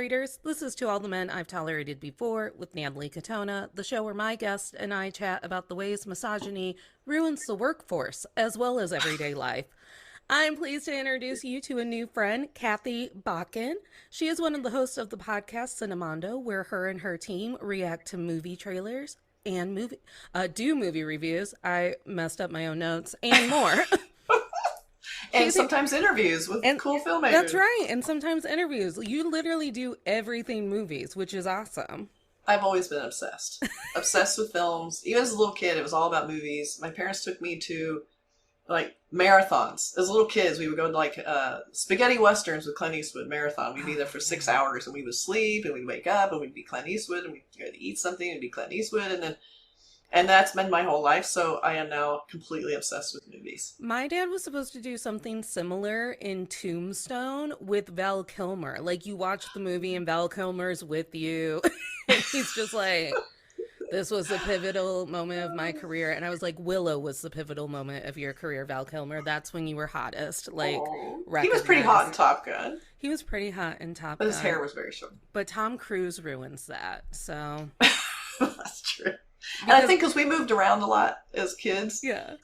Tolerators. This is To All the Men I've Tolerated Before with Natalie, the show where my guest and I chat about the ways misogyny ruins the workforce as well as everyday life. I'm pleased to introduce you to a new friend, Kathy Bakken. She is one of the hosts of the podcast Cinemondo, where her and her team react to movie trailers and do movie reviews. I messed up my own notes and more. And sometimes interviews with cool filmmakers. That's right. And sometimes interviews. You literally do everything movies, which is awesome. I've always been obsessed. Obsessed with films. Even as a little kid, it was all about movies. My parents took me to, marathons. As little kids, we would go to, spaghetti westerns with Clint Eastwood marathon. We'd be there for 6 hours, and we would sleep, and we'd wake up, and we'd be Clint Eastwood, and we'd go to eat something, and be Clint Eastwood, and that's been my whole life, so I am now completely obsessed with movies. My dad was supposed to do something similar in Tombstone with Val Kilmer. Like, you watch the movie and Val Kilmer's with you. And he's just like, this was the pivotal moment of my career. And I was like, Willow was the pivotal moment of your career, Val Kilmer. That's when you were hottest. He was pretty hot in Top Gun. He was pretty hot in Top Gun. But his hair was very short. But Tom Cruise ruins that, so. That's true. And I think because we moved around a lot as kids. Yeah.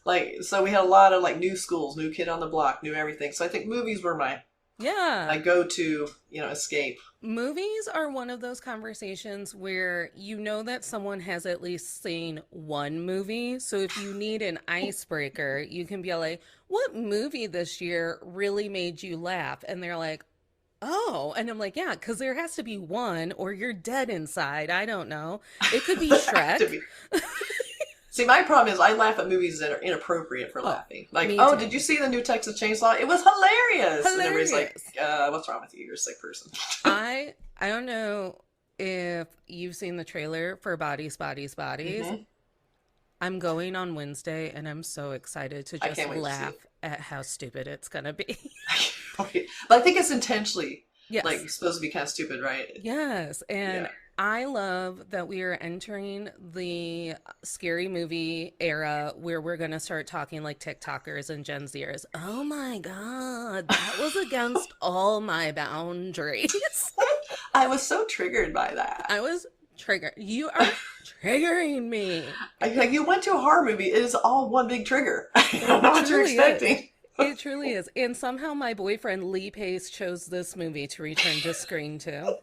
So we had a lot of new schools, new kid on the block, new everything. So I think movies were my go-to, escape. Movies are one of those conversations where you know that someone has at least seen one movie. So if you need an icebreaker, you can be like, what movie this year really made you laugh? And they're like, oh, and I'm like, yeah, because there has to be one or you're dead inside. I don't know. It could be Shrek. See, my problem is I laugh at movies that are inappropriate for laughing. Did you see the new Texas Chainsaw? It was hilarious. And everybody's like, what's wrong with you? You're a sick person. I don't know if you've seen the trailer for Bodies. Mm-hmm. I'm going on Wednesday, and I'm so excited to just laugh at how stupid it's going to be. Okay. But I think it's intentionally, supposed to be kind of stupid, right? Yes, and I love that we are entering the scary movie era where we're going to start talking like TikTokers and Gen Zers. Oh my God, that was against all my boundaries. I was so triggered by that. I was triggered. You are triggering me. You went to a horror movie. It is all one big trigger. I don't know what you're expecting. It truly is. And somehow my boyfriend Lee Pace chose this movie to return to screen to.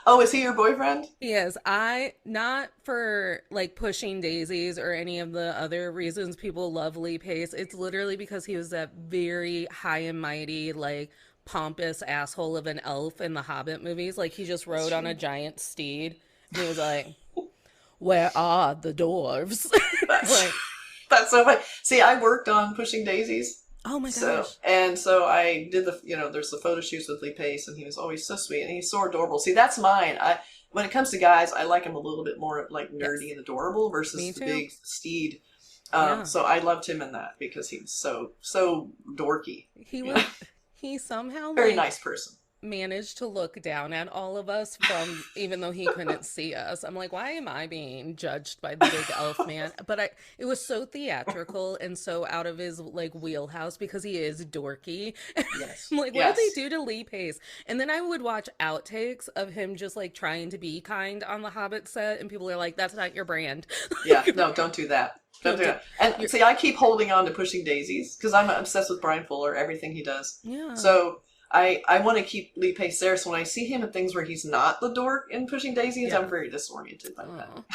Oh, is he your boyfriend? He is. Not for Pushing Daisies or any of the other reasons people love Lee Pace. It's literally because he was that very high and mighty, pompous asshole of an elf in the Hobbit movies. He just rode on a giant steed. And he was like, where are the dwarves? That's so funny. See, I worked on Pushing Daisies. Oh my gosh. So I did there's the photo shoots with Lee Pace, and he was always so sweet, and he's so adorable. See, that's mine. When it comes to guys, I like him a little bit more nerdy and adorable versus the big steed. So I loved him in that because he was so dorky. He somehow very nice person. Managed to look down at all of us from even though he couldn't see us. I'm like, why am I being judged by the big elf man? But it was so theatrical and so out of his wheelhouse because he is dorky. Yes. I'm like, what did they do to Lee Pace? And then I would watch outtakes of him just trying to be kind on the Hobbit set, and people are like, that's not your brand. Yeah, no, don't do that. Don't do that. And see, I keep holding on to Pushing Daisies because I'm obsessed with Brian Fuller, everything he does. Yeah. So I want to keep Lee Pace there, so when I see him in things where he's not the dork in Pushing Daisies, I'm very disoriented by that.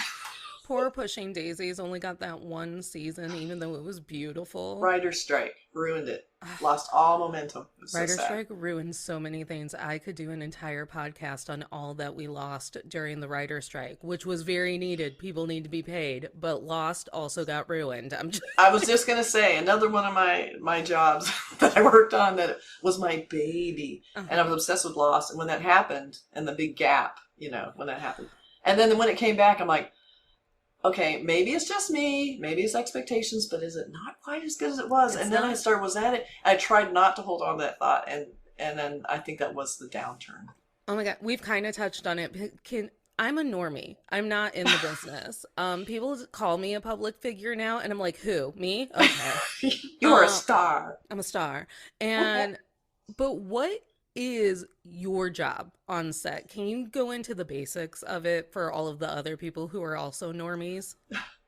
Poor Pushing Daisies only got that one season, even though it was beautiful. Writer's strike ruined it. Lost all momentum. Writer's strike ruined so many things. I could do an entire podcast on all that we lost during the writer's strike, which was very needed. People need to be paid, but Lost also got ruined. I was just going to say, another one of my jobs that I worked on that was my baby. And I was obsessed with Lost. And when that happened, and the big gap, when that happened. And then when it came back, I'm like, okay, maybe it's just me, maybe it's expectations, but is it not quite as good as it was? And then was at it. I tried not to hold on to that thought, and then I think that was the downturn. Oh my God, we've kind of touched on it. I'm a normie. I'm not in the business. People call me a public figure now, and I'm like, who? Me? Okay. You are a star. I'm a star. And, but what is your job on set? Can you go into the basics of it for all of the other people who are also normies?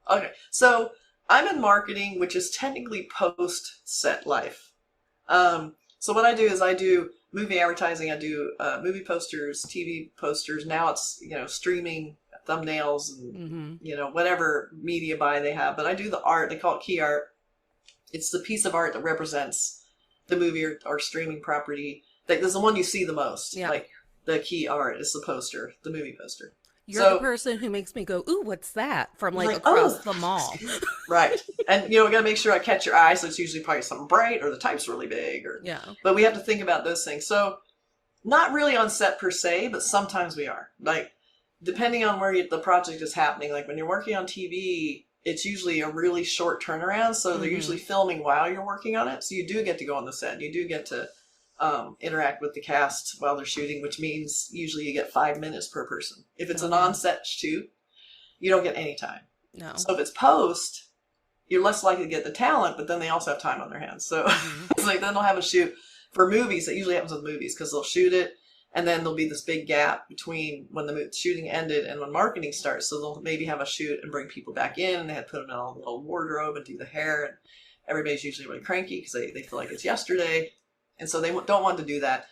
Okay, so I'm in marketing, which is technically post set life. So what I do is I do movie advertising. I do movie posters, TV posters. Now it's streaming thumbnails and whatever media buy they have. But I do the art. They call it key art. It's the piece of art that represents the movie or streaming property. There's the one you see the most. Yeah. Like the key art is the poster, the movie poster. You're the person who makes me go, ooh, what's that? From across the mall. Right. And we got to make sure I catch your eye. So it's usually probably something bright or the type's really big. But we have to think about those things. So not really on set per se, but sometimes we are. Like depending on where the project is happening. Like when you're working on TV, it's usually a really short turnaround. So they're usually filming while you're working on it. So you do get to go on the set. You do get to interact with the cast while they're shooting, which means usually you get 5 minutes per person. If it's an on-set shoot, you don't get any time. No. So if it's post, you're less likely to get the talent, but then they also have time on their hands. So it's like then they'll have a shoot for movies. That usually happens with movies because they'll shoot it and then there'll be this big gap between when the shooting ended and when marketing starts. So they'll maybe have a shoot and bring people back in and they had to put them in a little wardrobe and do the hair. And everybody's usually really cranky because they feel like it's yesterday. And so they don't want to do that.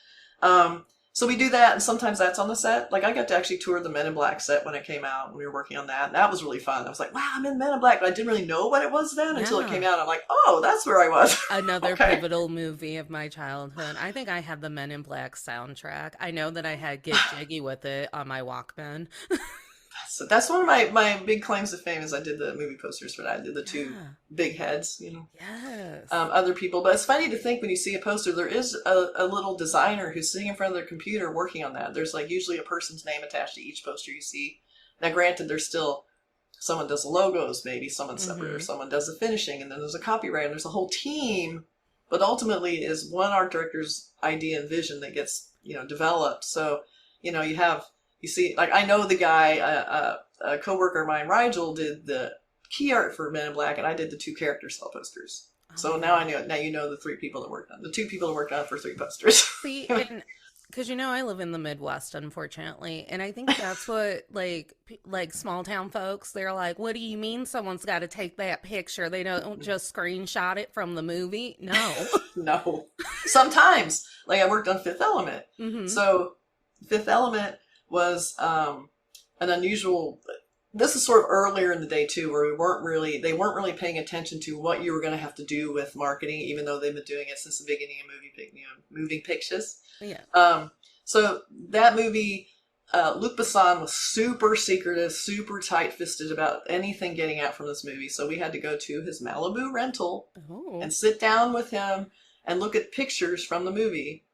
So we do that, and sometimes that's on the set. Like I got to actually tour the Men in Black set when it came out, when we were working on that. And that was really fun. I was like, wow, I'm in Men in Black. But I didn't really know what it was then until it came out. I'm like, oh, that's where I was. Another pivotal movie of my childhood. I think I had the Men in Black soundtrack. I know that I had Get Jiggy With It on my Walkman. So that's one of my big claims to fame is I did the movie posters for that. I did the two big heads, Yes. Other people. But it's funny to think when you see a poster, there is a little designer who's sitting in front of their computer working on that. There's like usually a person's name attached to each poster you see. Now, granted, there's still someone does the logos, maybe someone separate, or someone does the finishing, and then there's a copyright, and there's a whole team. But ultimately, it is one art director's idea and vision that gets developed. So you see, like I know the guy, a coworker of mine, Rigel, did the key art for Men in Black, and I did the 2 character cell posters. So now I know. Now you know the 3 people that worked on the 2 people that worked on it for 3 posters. See, because I live in the Midwest, unfortunately, and I think that's what like small town folks. They're like, "What do you mean someone's got to take that picture? They don't just screenshot it from the movie." No, no. Sometimes, like I worked on Fifth Element, so Fifth Element was an unusual. This is sort of earlier in the day too, where they weren't really paying attention to what you were going to have to do with marketing, even though they've been doing it since the beginning of moving pictures. Yeah. So that movie, Luc Besson was super secretive, super tight-fisted about anything getting out from this movie. So we had to go to his Malibu rental and sit down with him and look at pictures from the movie,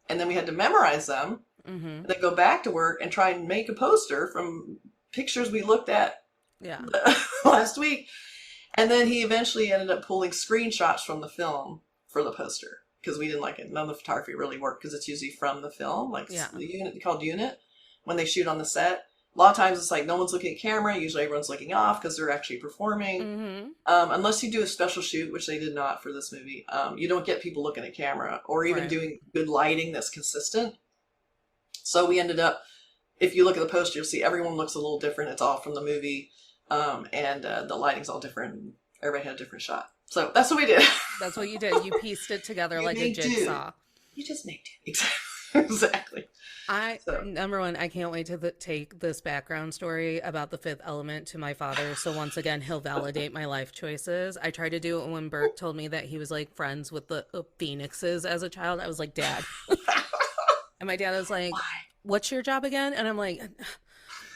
and then we had to memorize them. And then go back to work and try and make a poster from pictures we looked at last week. And then he eventually ended up pulling screenshots from the film for the poster because we didn't like it. None of the photography really worked because it's usually from the film, like the unit called unit when they shoot on the set. A lot of times it's like no one's looking at camera. Usually everyone's looking off because they're actually performing. Unless you do a special shoot, which they did not for this movie, you don't get people looking at camera or even doing good lighting that's consistent. So we ended up, if you look at the poster, you'll see everyone looks a little different. It's all from the movie, and the lighting's all different. Everybody had a different shot. So that's what we did. That's what you did. You pieced it together like a jigsaw. You just made it. Exactly. Number one, I can't wait to take this background story about the Fifth Element to my father. So once again, he'll validate my life choices. I tried to do it when Burke told me that he was like friends with the Phoenixes as a child. I was like, Dad. And my dad was like, what's your job again? And I'm like,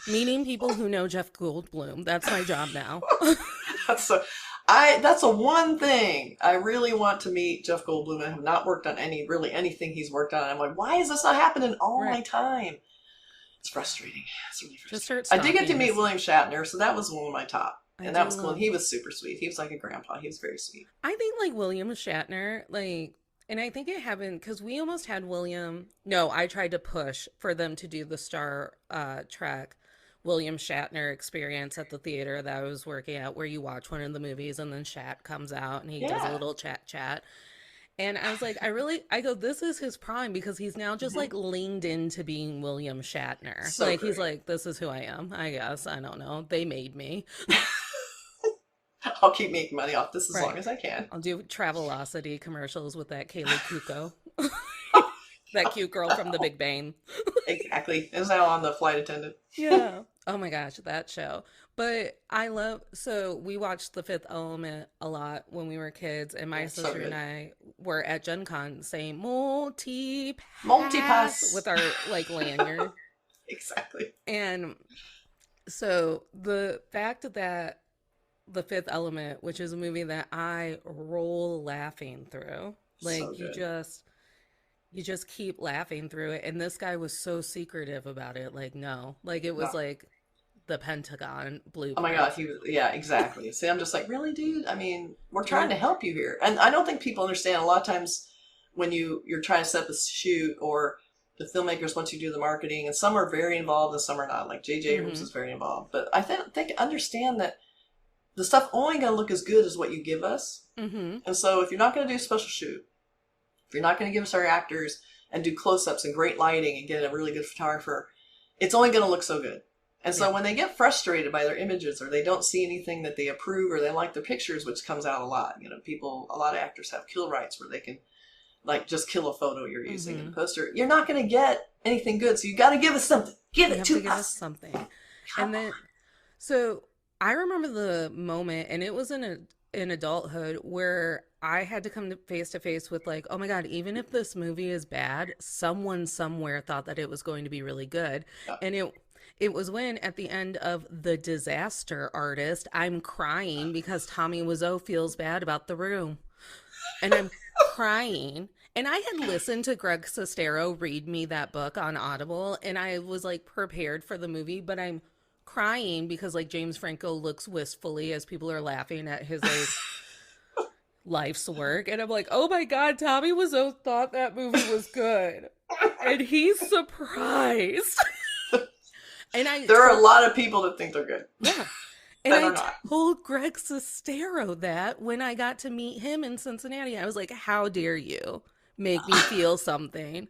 meeting people who know Jeff Goldblum. That's my job now. That's a one thing. I really want to meet Jeff Goldblum. I have not worked on anything he's worked on. I'm like, why is this not happening all my time? It's frustrating. It's really frustrating. I did get to meet William Shatner, so that was one of my top. And that was cool. And he was super sweet. He was like a grandpa. He was very sweet. I think like William Shatner, and I think it happened because we almost had William. No, I tried to push for them to do the Star Trek William Shatner experience at the theater that I was working at, where you watch one of the movies and then Shat comes out and he does a little chat. And I was like, I go, this is his prime because he's now just like leaned into being William Shatner. So Like, he's great. like, this is who I am, I guess. I don't know. They made me. I'll keep making money off this as long Right. as I can. I'll do Travelocity commercials with that Kaylee Kuko, that cute girl from The Big Bang. Exactly. Is now on the flight attendant. Yeah. Oh my gosh, that show. But I love, so we watched The Fifth Element a lot when we were kids, and my Yeah, so sister and good. I were at Gen Con saying multi-pass Multipass. with our like lanyard. Exactly. And so the fact that The Fifth Element, which is a movie that I roll laughing through, So like good. you just keep laughing through it. And this guy was so secretive about it. Like, no, like it was No. like the Pentagon Oh my God, blueprint. he was, yeah, exactly. See, I'm just like, really, dude? I mean, we're trying Yeah. to help you here. And I don't think people understand a lot of times when you're trying to set up a shoot or the filmmakers want you to do the marketing, and some are very involved and some are not. Like J.J. Abrams Mm-hmm. is very involved. But I think understand that the stuff only going to look as good as what you give us. Mm-hmm. And so if you're not going to do a special shoot, if you're not going to give us our actors and do close-ups and great lighting and get a really good photographer, it's only going to look so good. And so Yeah. when they get frustrated by their images or they don't see anything that they approve or they like their pictures, which comes out a lot, a lot of actors have kill rights where they can like just kill a photo you're using in Mm-hmm. the poster. You're not going to get anything good. So you got to give us something. Give You it have to to give us us. something. Come And then, so I remember the moment, and it was in adulthood where I had to come to face with like, oh my God, even if this movie is bad, someone somewhere thought that it was going to be really good. on. And it was when at the end of The Disaster Artist, I'm crying because Tommy Wiseau feels bad about The Room. And I'm crying. And I had listened to Greg Sestero read me that book on Audible, and I was like prepared for the movie, but I'm crying because like James Franco looks wistfully as people are laughing at his like life's work, and I'm like, oh my God, Tommy Wiseau thought that movie was good, and he's surprised. And There are a lot of people that think they're good yeah. And that I are not. told Greg Sestero that when I got to meet him in Cincinnati. I was like, how dare you make me feel something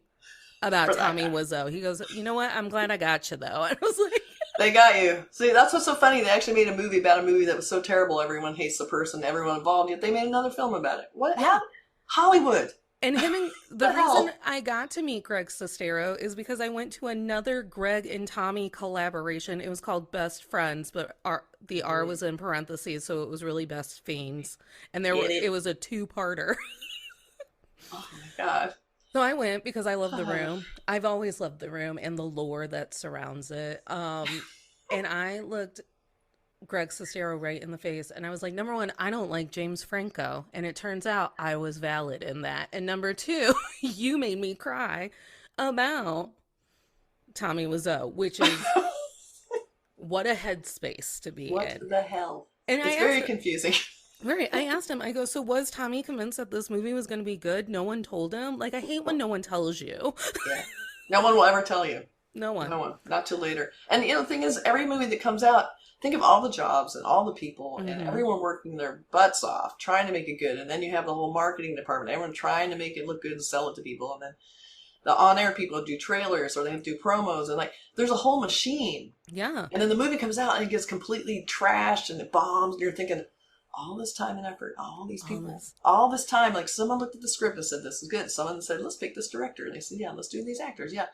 about For that Tommy guy. Wiseau? He goes, you know what? I'm glad I got you, though. I was like, They got you. See, that's what's so funny. They actually made a movie about a movie that was so terrible everyone hates the person, everyone involved, yet they made another film about it. What? yeah. How? Hollywood. And him and the The reason hell? I got to meet Greg Sestero is because I went to another Greg and Tommy collaboration. It was called Best Friends, but the R was in parentheses, so it was really Best Fiends. And Get it it? was a two-parter. Oh my God. So I went because I love The Room. I've always loved The Room and the lore that surrounds it. And I looked Greg Sestero right in the face, and I was like, number one, I don't like James Franco, and it turns out I was valid in that. And number two, you made me cry about Tommy Wiseau, which is what a headspace to be What in. the hell? And I It's asked very confusing. Right. I asked him, I go, so was Tommy convinced that this movie was going to be good? No one told him? Like, I hate when no one tells you. Yeah. No one will ever tell you. No one. No one. Not till later. And the thing is, every movie that comes out, think of all the jobs and all the people and Mm-hmm. everyone working their butts off trying to make it good. And then you have the whole marketing department, everyone trying to make it look good and sell it to people. And then the on-air people do trailers or they have to do promos. And like, there's a whole machine. Yeah. And then the movie comes out and it gets completely trashed and it bombs. And you're thinking, all this time and effort, all these people, all this time, like someone looked at the script and said, this is good. Someone said, let's pick this director. And they said, yeah, let's do these actors. Yeah.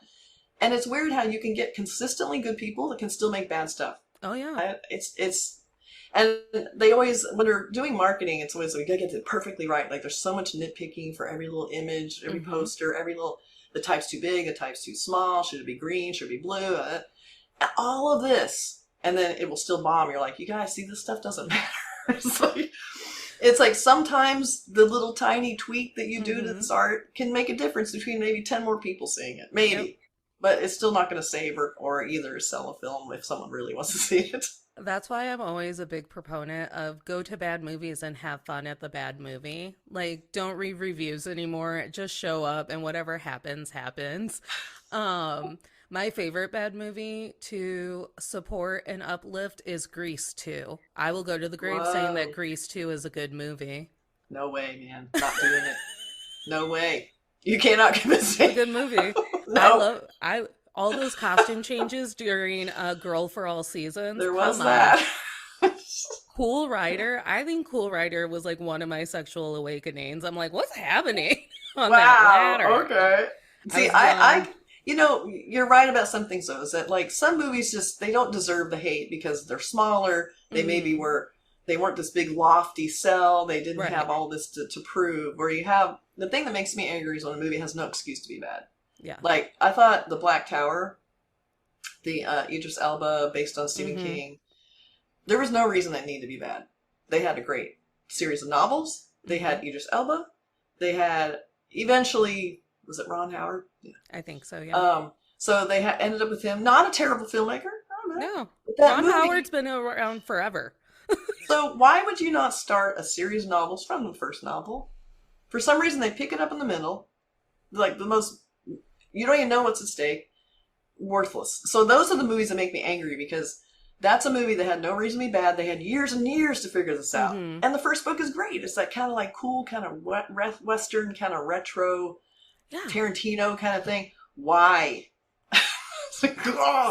And it's weird how you can get consistently good people that can still make bad stuff. Oh, yeah. And they always, when they're doing marketing, it's always, we gotta get it perfectly right. Like there's so much nitpicking for every little image, every poster, the type's too big, the type's too small, should it be green, should it be blue, all of this. And then it will still bomb. You're like, you guys see, this stuff doesn't matter. It's like sometimes the little tiny tweak that you do to this art can make a difference between maybe 10 more people seeing it. Maybe. Yep. But it's still not going to save or either sell a film if someone really wants to see it. That's why I'm always a big proponent of go to bad movies and have fun at the bad movie. Like, don't read reviews anymore. Just show up and whatever happens, happens. My favorite bad movie to support and uplift is Grease 2. I will go to the grave saying that Grease 2 is a good movie. No way, man. Not doing it. No way. You cannot convince me. It's a good movie. No. All those costume changes during Girl for All Seasons. There was Come on. that. Cool Rider. I think Cool Rider was like one of my sexual awakenings. I'm like, what's happening on that ladder? Okay. See, I you're right about some things though, is that like some movies just, they don't deserve the hate because they're smaller. They maybe they weren't this big lofty sell. They didn't have all this to prove. Where you have, the thing that makes me angry is when a movie has no excuse to be bad. Yeah. Like, I thought The Black Tower, the Idris Elba based on Stephen King, there was no reason that needed to be bad. They had a great series of novels. They had Idris Elba. They had, eventually, was it Ron Howard? Yeah. I think so, yeah. So they ended up with him. Not a terrible filmmaker. No. Ron Howard's been around forever. So why would you not start a series of novels from the first novel? For some reason, they pick it up in the middle. Like, the most... You don't even know what's at stake. Worthless. So those are the movies that make me angry, because that's a movie that had no reason to be bad. They had years and years to figure this out. And the first book is great. It's that kind of like cool, kind of Western, kind of retro, Tarantino kind of thing. Why?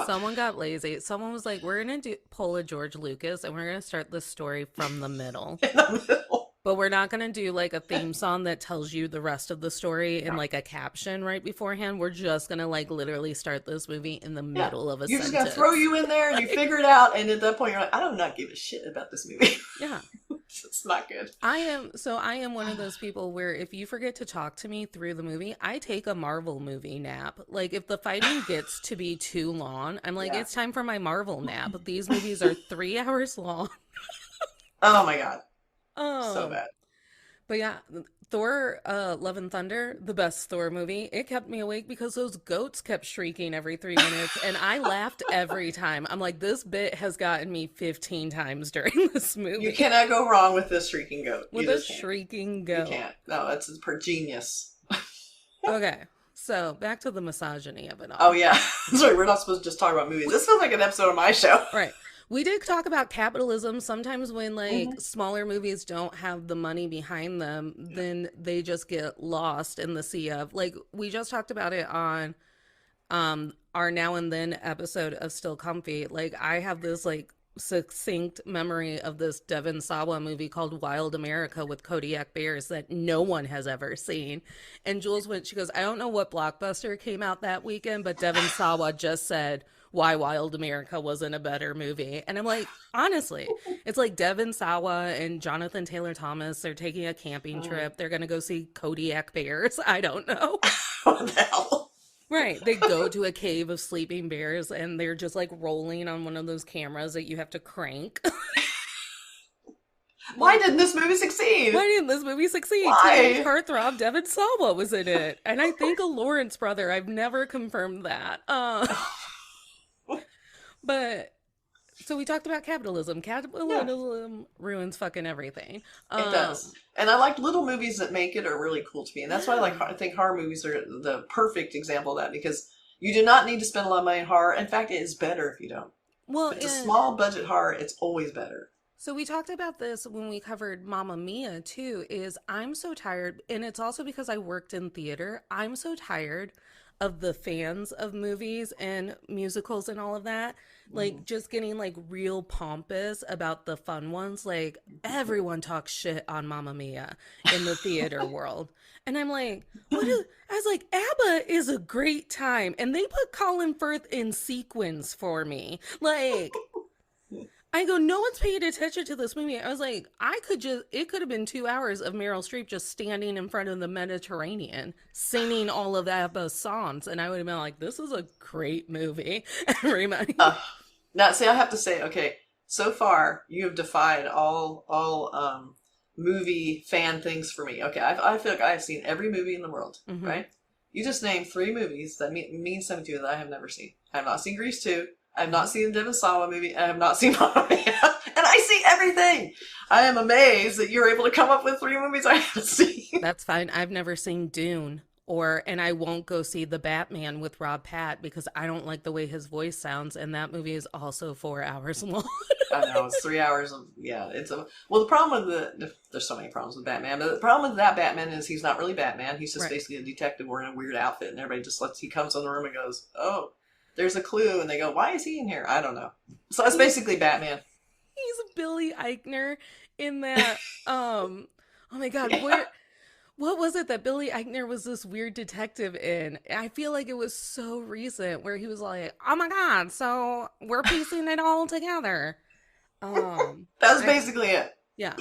Someone got lazy. Someone was like, we're going to pull a George Lucas and we're going to start this story from the middle. In the middle. But we're not going to do like a theme song that tells you the rest of the story in like a caption right beforehand. We're just going to like literally start this movie in the middle of a sentence. You're just going to throw you in there and you figure it out. And at that point, you're like, I do not give a shit about this movie. Yeah. It's not good. I am one of those people where if you forget to talk to me through the movie, I take a Marvel movie nap. Like, if the fighting gets to be too long, I'm like, it's time for my Marvel nap. These movies are 3 hours long. Oh my God. So bad. But yeah, Thor, Love and Thunder, the best Thor movie. It kept me awake because those goats kept shrieking every 3 minutes, and I laughed every time. I'm like, this bit has gotten me 15 times during this movie. You cannot go wrong with this shrieking goat. With a shrieking goat. You can't. No, it's per genius. Okay, so back to the misogyny of it all. Oh yeah, sorry, we're not supposed to just talk about movies. This feels like an episode of my show. Right. We did talk about capitalism. Sometimes when like smaller movies don't have the money behind them, then they just get lost in the sea of, like, we just talked about it on our Now and Then episode of Still Comfy. Like, I have this like succinct memory of this Devon Sawa movie called Wild America with Kodiak Bears that no one has ever seen. And Jules she goes, I don't know what blockbuster came out that weekend, but Devon Sawa just said why Wild America wasn't a better movie. And I'm like, honestly, it's like Devon Sawa and Jonathan Taylor Thomas are taking a camping trip. They're going to go see Kodiak Bears. I don't know. What the hell? Right. They go to a cave of sleeping bears and they're just like rolling on one of those cameras that you have to crank. Why didn't this movie succeed? Why? Teenage heartthrob Devon Sawa was in it. And I think a Lawrence brother. I've never confirmed that. But so we talked about capitalism. Capitalism ruins fucking everything. It does. And I like little movies that make it are really cool to me. And that's why I think horror movies are the perfect example of that, because you do not need to spend a lot of money on horror. In fact, it is better if you don't. Well, if it's a small budget horror, it's always better. So we talked about this when we covered Mamma Mia too, is I'm so tired, and it's also because I worked in theater, I'm so tired of the fans of movies and musicals and all of that, like just getting like real pompous about the fun ones. Like, everyone talks shit on Mamma Mia in the theater world. And I'm like, I was like, ABBA is a great time. And they put Colin Firth in sequins for me. Like, I go, no one's paying attention to this movie. I was like, it could have been 2 hours of Meryl Streep just standing in front of the Mediterranean, singing all of ABBA's songs. And I would have been like, this is a great movie. Everybody. Now, see, I have to say, okay, so far you have defied all movie fan things for me. Okay, I feel like I have seen every movie in the world, right? You just named 3 movies that mean something to you that I have never seen. I have not seen Grease 2. I have not seen the Devon Sawa movie. I have not seen Mamma Mia. And I see everything. I am amazed that you're able to come up with 3 movies I haven't seen. That's fine. I've never seen Dune And I won't go see The Batman with Rob Pat because I don't like the way his voice sounds, and that movie is also 4 hours long. I know, it's 3 hours of, yeah, well, the problem with there's so many problems with Batman, but the problem with that Batman is he's not really Batman. He's just basically a detective wearing a weird outfit, and everybody just he comes in the room and goes, oh, there's a clue, and they go, why is he in here? I don't know. So it's basically Batman. He's Billy Eichner in that, oh my God, what was it that Billy Eichner was this weird detective in? I feel like it was so recent where he was like, oh my God, so we're piecing it all together. That was basically it. Yeah.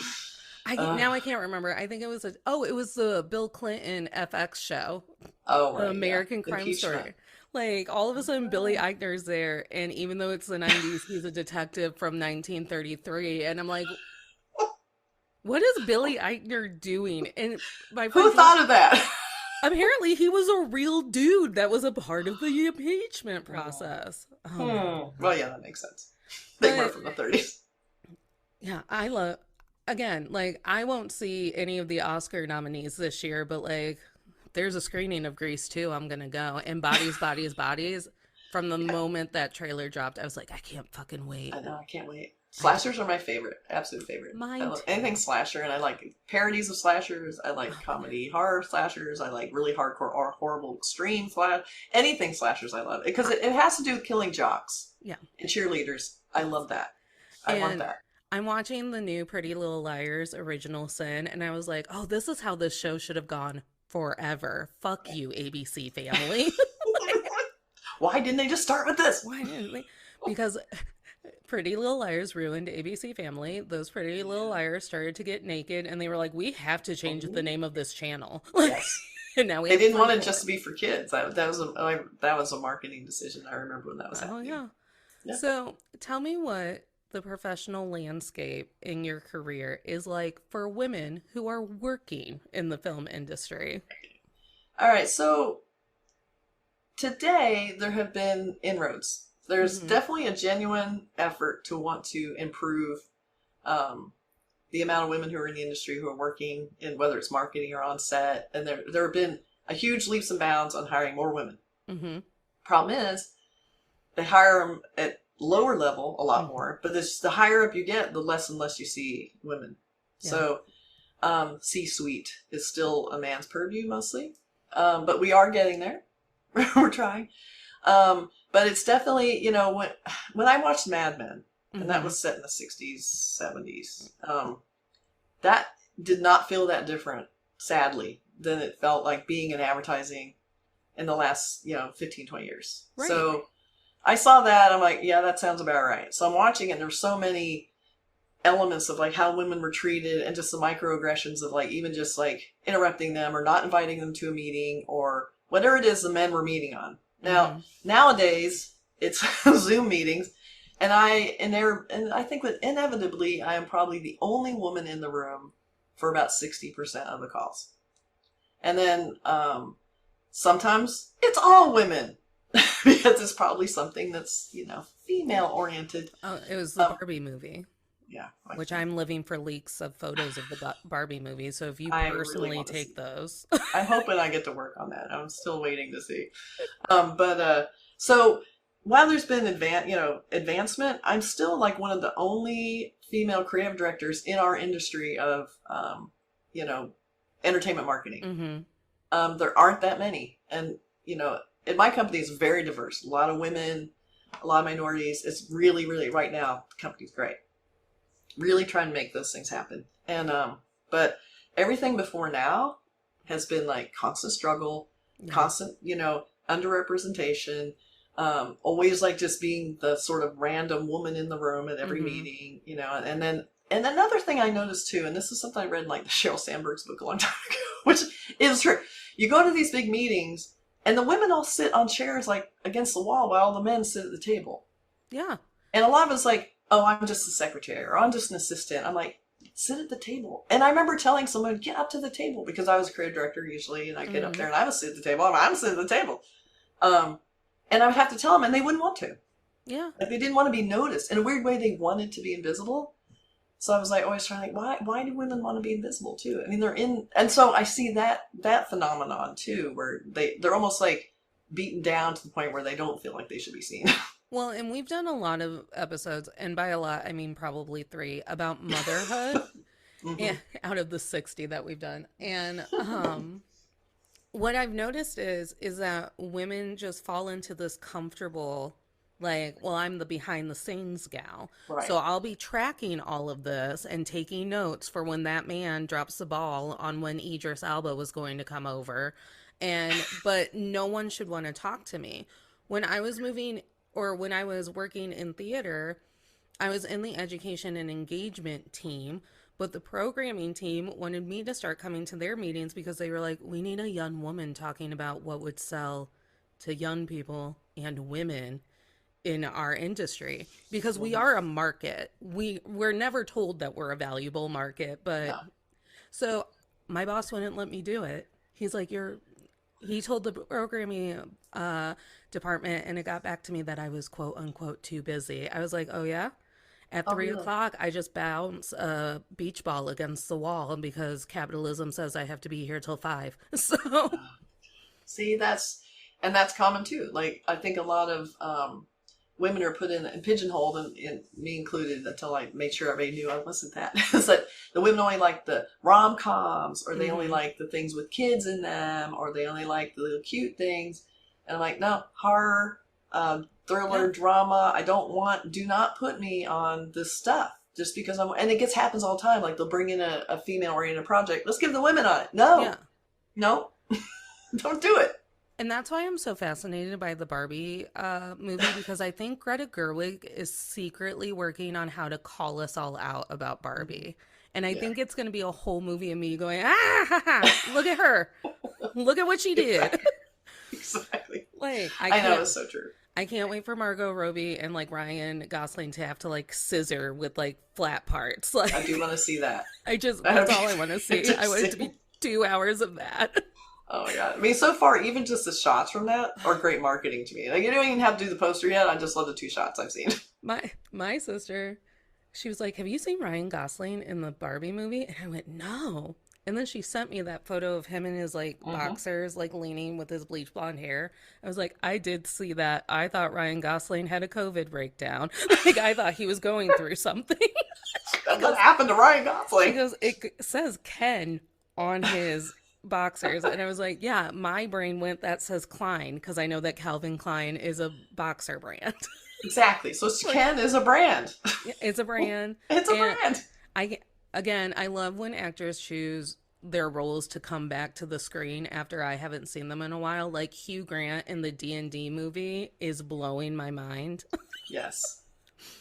Now I can't remember. I think it was the Bill Clinton FX show. Oh, right. American Crime Story. Like, all of a sudden, Billy Eichner's there, and even though it's the 90s, he's a detective from 1933, and I'm like, what is Billy Eichner doing? And who thought of that? Apparently, he was a real dude that was a part of the impeachment process. Well, yeah, that makes sense. They were from the 30s. Yeah, I won't see any of the Oscar nominees this year, but like, there's a screening of Grease 2. I'm gonna go. And Bodies, Bodies, Bodies. From the moment that trailer dropped, I was like, I can't fucking wait. I know, I can't wait. Slashers are my favorite, absolute favorite. I love anything slasher, and I like parodies of slashers. I like comedy horror slashers. I like really hardcore or horrible extreme anything slashers. I love it because it has to do with killing jocks. Yeah, and cheerleaders. I love that. I want that. I'm watching the new Pretty Little Liars Original Sin, and I was like, oh, this is how this show should have gone forever. Fuck you, ABC Family. Why didn't they just start with this? Why didn't they? Because Pretty Little Liars ruined ABC Family. Those Pretty Little Liars started to get naked, and they were like, we have to change the name of this channel. Yes. And now they didn't want it just to be for kids. That was a marketing decision. I remember when that was happening. Oh, yeah. So tell me what the professional landscape in your career is like for women who are working in the film industry. All right. So today there have been inroads. There's definitely a genuine effort to want to improve the amount of women who are in the industry who are working in whether it's marketing or on set. And there have been a huge leaps and bounds on hiring more women. Mm-hmm. Problem is they hire them at lower level a lot more, but the higher up you get, the less and less you see women. Yeah. So C-suite is still a man's purview mostly, but we are getting there. We're trying. But it's definitely, when I watched Mad Men, and that was set in the 60s, 70s, that did not feel that different, sadly, than it felt like being in advertising in the last, 15, 20 years. Right. So I saw that, I'm like, yeah, that sounds about right. So I'm watching it, and there's so many elements of like how women were treated and just the microaggressions of like even just like interrupting them or not inviting them to a meeting or whatever it is the men were meeting on. Now, nowadays, it's Zoom meetings, and I think that inevitably I am probably the only woman in the room for about 60% of the calls. And then sometimes it's all women because it's probably something that's, female-oriented. Oh, it was the Barbie movie. Yeah. Which I'm living for leaks of photos of the Barbie movie. So if you personally really take those. I'm hoping I get to work on that. I'm still waiting to see. So while there's been advancement, I'm still like one of the only female creative directors in our industry of, entertainment marketing. Mm-hmm. There aren't that many. And, in my company is very diverse. A lot of women, a lot of minorities. It's really, really, right now, the company's great. Really trying to make those things happen. And, but everything before now has been like constant struggle, constant, underrepresentation, always like just being the sort of random woman in the room at every meeting, and another thing I noticed too, and this is something I read in like the Sheryl Sandberg's book a long time ago, which is true. You go to these big meetings and the women all sit on chairs like against the wall while all the men sit at the table. Yeah. And a lot of it's like, oh, I'm just a secretary or I'm just an assistant. I'm like, sit at the table. And I remember telling someone, get up to the table because I was a creative director usually. And I get up there and I would sit at the table. I'm sitting at the table. And I would have to tell them and they wouldn't want to. Yeah. Like they didn't want to be noticed. In a weird way, they wanted to be invisible. So I was like always trying, like, why do women want to be invisible too? I mean, they're in, and so I see that phenomenon too, where they're almost like beaten down to the point where they don't feel like they should be seen. Well, and we've done a lot of episodes, and by a lot, I mean probably 3, about motherhood. Hmm. And out of the 60 that we've done. And what I've noticed is that women just fall into this comfortable, like, well, I'm the behind the scenes gal. So Right. I'll be tracking all of this and taking notes for when that man drops the ball on when Idris Elba was going to come over. But no one should want to talk to me. When I was moving, or when I was working in theater, I was in the education and engagement team, but the programming team wanted me to start coming to their meetings because they were like, we need a young woman talking about what would sell to young people and women in our industry, because we Hmm. are a market. We're never told that we're a valuable market, but Yeah. so my boss wouldn't let me do it. He's like, he told the programming department, and it got back to me that I was quote unquote too busy. I was like, oh yeah? At Oh, three really? o'clock, I just bounce a beach ball against the wall because capitalism says I have to be here till 5. So, See, that's common too. Like, I think a lot of women are put in and pigeonholed, and me included, until I made sure everybody knew I wasn't that. Is that the women only like the rom coms, or they only mhm. like the things with kids in them, or they only like the little cute things. And I'm like, no, horror, Yeah. thriller, drama. Do not put me on this stuff. Just because and it happens all the time. Like, they'll bring in a female oriented project. Let's give the women on it. Yeah. No, no, don't do it. And that's why I'm so fascinated by the Barbie movie, because I think Greta Gerwig is secretly working on how to call us all out about Mhm. Barbie. And I Yeah, think it's going to be a whole movie of me going, ah, ha, ha, look at her. Look at what she did. exactly. Exactly. Like, I know, it's so true. I can't wait for Margot Robbie and like Ryan Gosling to have to like scissor with like flat parts. I Like, do want to see that. that's That'd all I be want to see. I want it to be interesting. 2 hours of that. Oh my god. I mean, so far, even just the shots from that are great marketing to me. Like, you don't even have to do the poster yet. I just love the 2 shots I've seen. My sister, she was like, "Have you seen Ryan Gosling in the Barbie movie?" And I went, "No." And then she sent me that photo of him in his like Hmm. boxers, like leaning with his bleach blonde hair. I was like, I did see that. I thought Ryan Gosling had a COVID breakdown. Like, I thought he was going through something. She What goes, happened to Ryan she Gosling? goes, it says Ken on his boxers. And I was like, yeah, my brain went, that says Klein, because I know that Calvin Klein is a boxer brand. Exactly. So Like, Ken is a brand. it's a brand. It's a And brand. I, again, I love when actors choose their roles to come back to the screen after I haven't seen them in a while. Like Hugh Grant in the D&D movie is blowing my mind. Yes.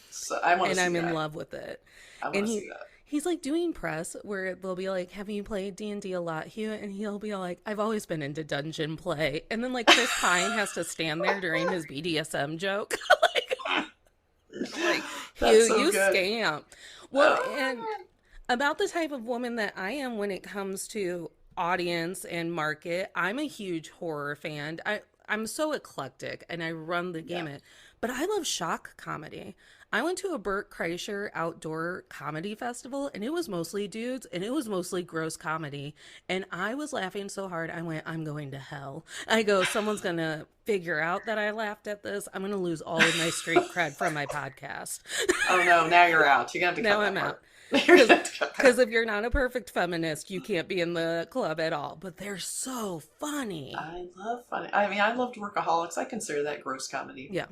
So I want to And see I'm in that. love with it. I want And to see that. he's like doing press where they'll be like, "Have you played D&D a lot, Hugh?" And he'll be like, "I've always been into dungeon play." And then like Chris Pine has to stand there during his BDSM joke. Like, That's Hugh, so you good. scamp. Well, Oh and about the type of woman that I am when it comes to audience and market, I'm a huge horror fan. I'm so eclectic and I run the yeah. gamut, but I love shock comedy. I went to a Burt Kreischer outdoor comedy festival and it was mostly dudes and it was mostly gross comedy. And I was laughing so hard, I went, I'm going to hell. I go, someone's going to figure out that I laughed at this. I'm going to lose all of my street cred from my podcast. Oh no, now you're out. You're gonna have to cut Now that I'm out. part. You're gonna have to cut Because that. if you're not a perfect feminist, you can't be in the club at all. But they're so funny. I love funny. I mean, I loved Workaholics. I consider that gross comedy. Yeah.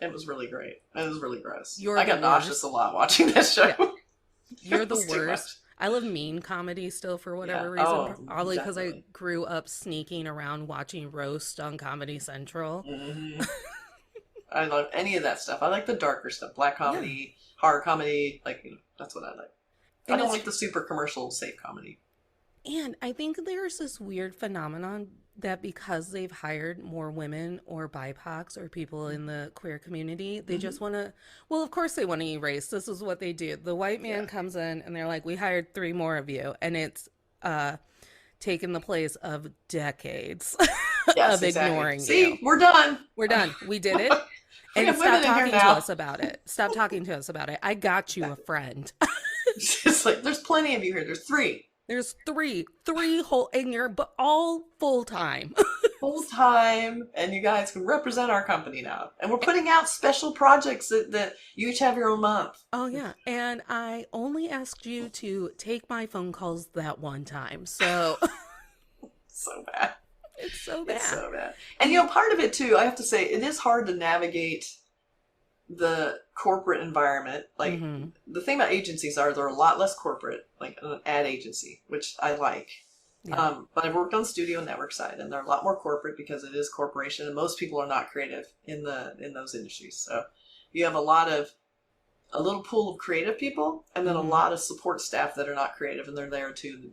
It was really great. It was really gross. You're I the got nauseous a worst. lot watching that show. Yeah. You're It the was too much. worst. I love mean comedy still for Yeah. whatever reason. Oh, Probably because I definitely. grew up sneaking around watching Roast on Comedy Central. Hmm. I love any of that stuff. I like the darker stuff, black Yeah. comedy, horror comedy. Like, that's what I like. I And don't it's like the super commercial safe comedy. And I think there's this weird phenomenon that because they've hired more women or BIPOCs or people in the queer community, they Hmm. just want to, well, of course they want to erase. This is what they do. The white Yeah. man comes in and they're like, we hired 3 more of you. And it's taken the place of decades Yes, of exactly. ignoring you. See, we're done. We're done. We did it. We And have stop women in here talking to now. us about it. Stop talking to us about it. I got you a Exactly. friend. It's like, there's plenty of you here. There's three. There's three whole, and you're but all full time. Full time, and you guys can represent our company now. And we're putting out special projects that you each have your own month. Oh yeah, and I only asked you to take my phone calls that one time, so So bad. it's so bad. It's so bad. And part of it too, I have to say, it is hard to navigate the corporate environment. Like, the thing about agencies are they're a lot less corporate, like an ad agency, which I like. Yeah. But I've worked on studio and network side, and they're a lot more corporate because it is corporation, and most people are not creative in those industries. So you have a little pool of creative people, and then a lot of support staff that are not creative, and they're there to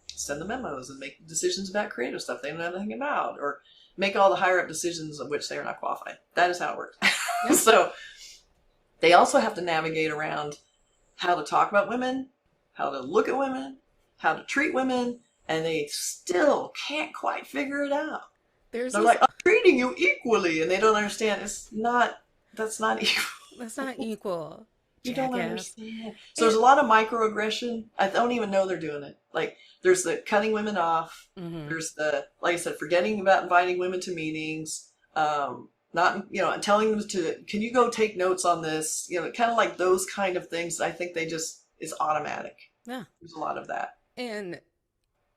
send the memos and make decisions about creative stuff they don't know anything about, or make all the higher up decisions of which they are not qualified. That is how it works. Yep. So they also have to navigate around how to talk about women, how to look at women, how to treat women. And they still can't quite figure it out. They're like, I'm treating you equally. And they don't understand. That's not equal. That's not equal. You don't understand. So there's a lot of microaggression. I don't even know they're doing it. Like, there's the cutting women off. There's the, like I said, forgetting about inviting women to meetings. Not, telling them can you go take notes on this? Kind of like those kind of things. I think it's automatic. Yeah. There's a lot of that. And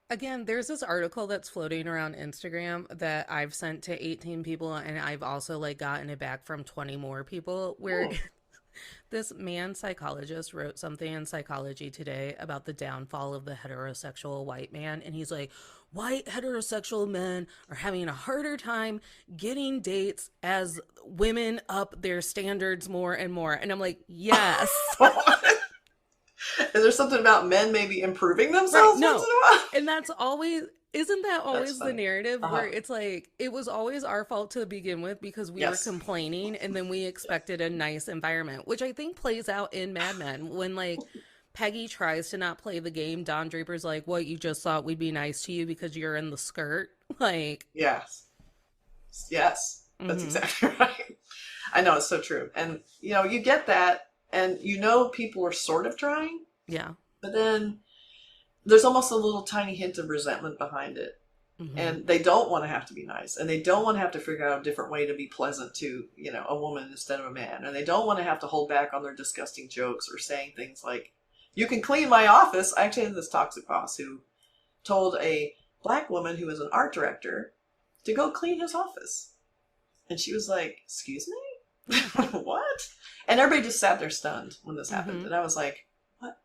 again, there's this article that's floating around Instagram that I've sent to 18 people, and I've also gotten it back from 20 more people, where this man psychologist wrote something in Psychology Today about the downfall of the heterosexual white man. And he's like, white heterosexual men are having a harder time getting dates as women up their standards more and more. And I'm like, yes. Is there something about men maybe improving themselves once in a while? And that's always, isn't that always the narrative where it's like, it was always our fault to begin with because we were complaining, and then we expected a nice environment, which I think plays out in Mad Men when Peggy tries to not play the game. Don Draper's like, what, you just thought we'd be nice to you because you're in the skirt? Yes. That's exactly right. I know, it's so true. And you get that. And people are sort of trying. Yeah. But then there's almost a little tiny hint of resentment behind it. And they don't want to have to be nice. And they don't want to have to figure out a different way to be pleasant to, a woman instead of a man. And they don't want to have to hold back on their disgusting jokes or saying things like, you can clean my office. I actually had this toxic boss who told a black woman who was an art director to go clean his office. And she was like, excuse me? What? And everybody just sat there stunned when this happened. And I was like, what?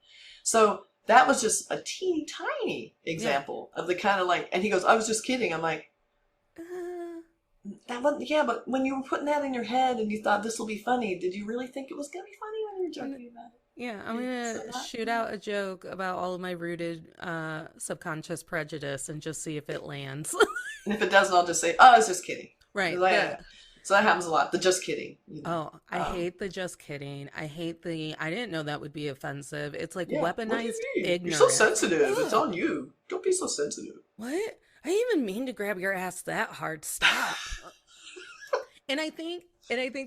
So that was just a teeny tiny example of the kind of and he goes, I was just kidding. I'm like, that wasn't, but when you were putting that in your head and you thought this will be funny, did you really think it was going to be funny when you were joking about it? Yeah, I'm going to shoot out a joke about all of my rooted subconscious prejudice and just see if it lands. And if it doesn't, I'll just say, oh, I was just kidding. Right. So that happens a lot. The just kidding. Oh, I hate the just kidding. I hate I didn't know that would be offensive. It's weaponized ignorance. You're so sensitive. It's on you. Don't be so sensitive. What? I didn't even mean to grab your ass that hard. Stop. And I think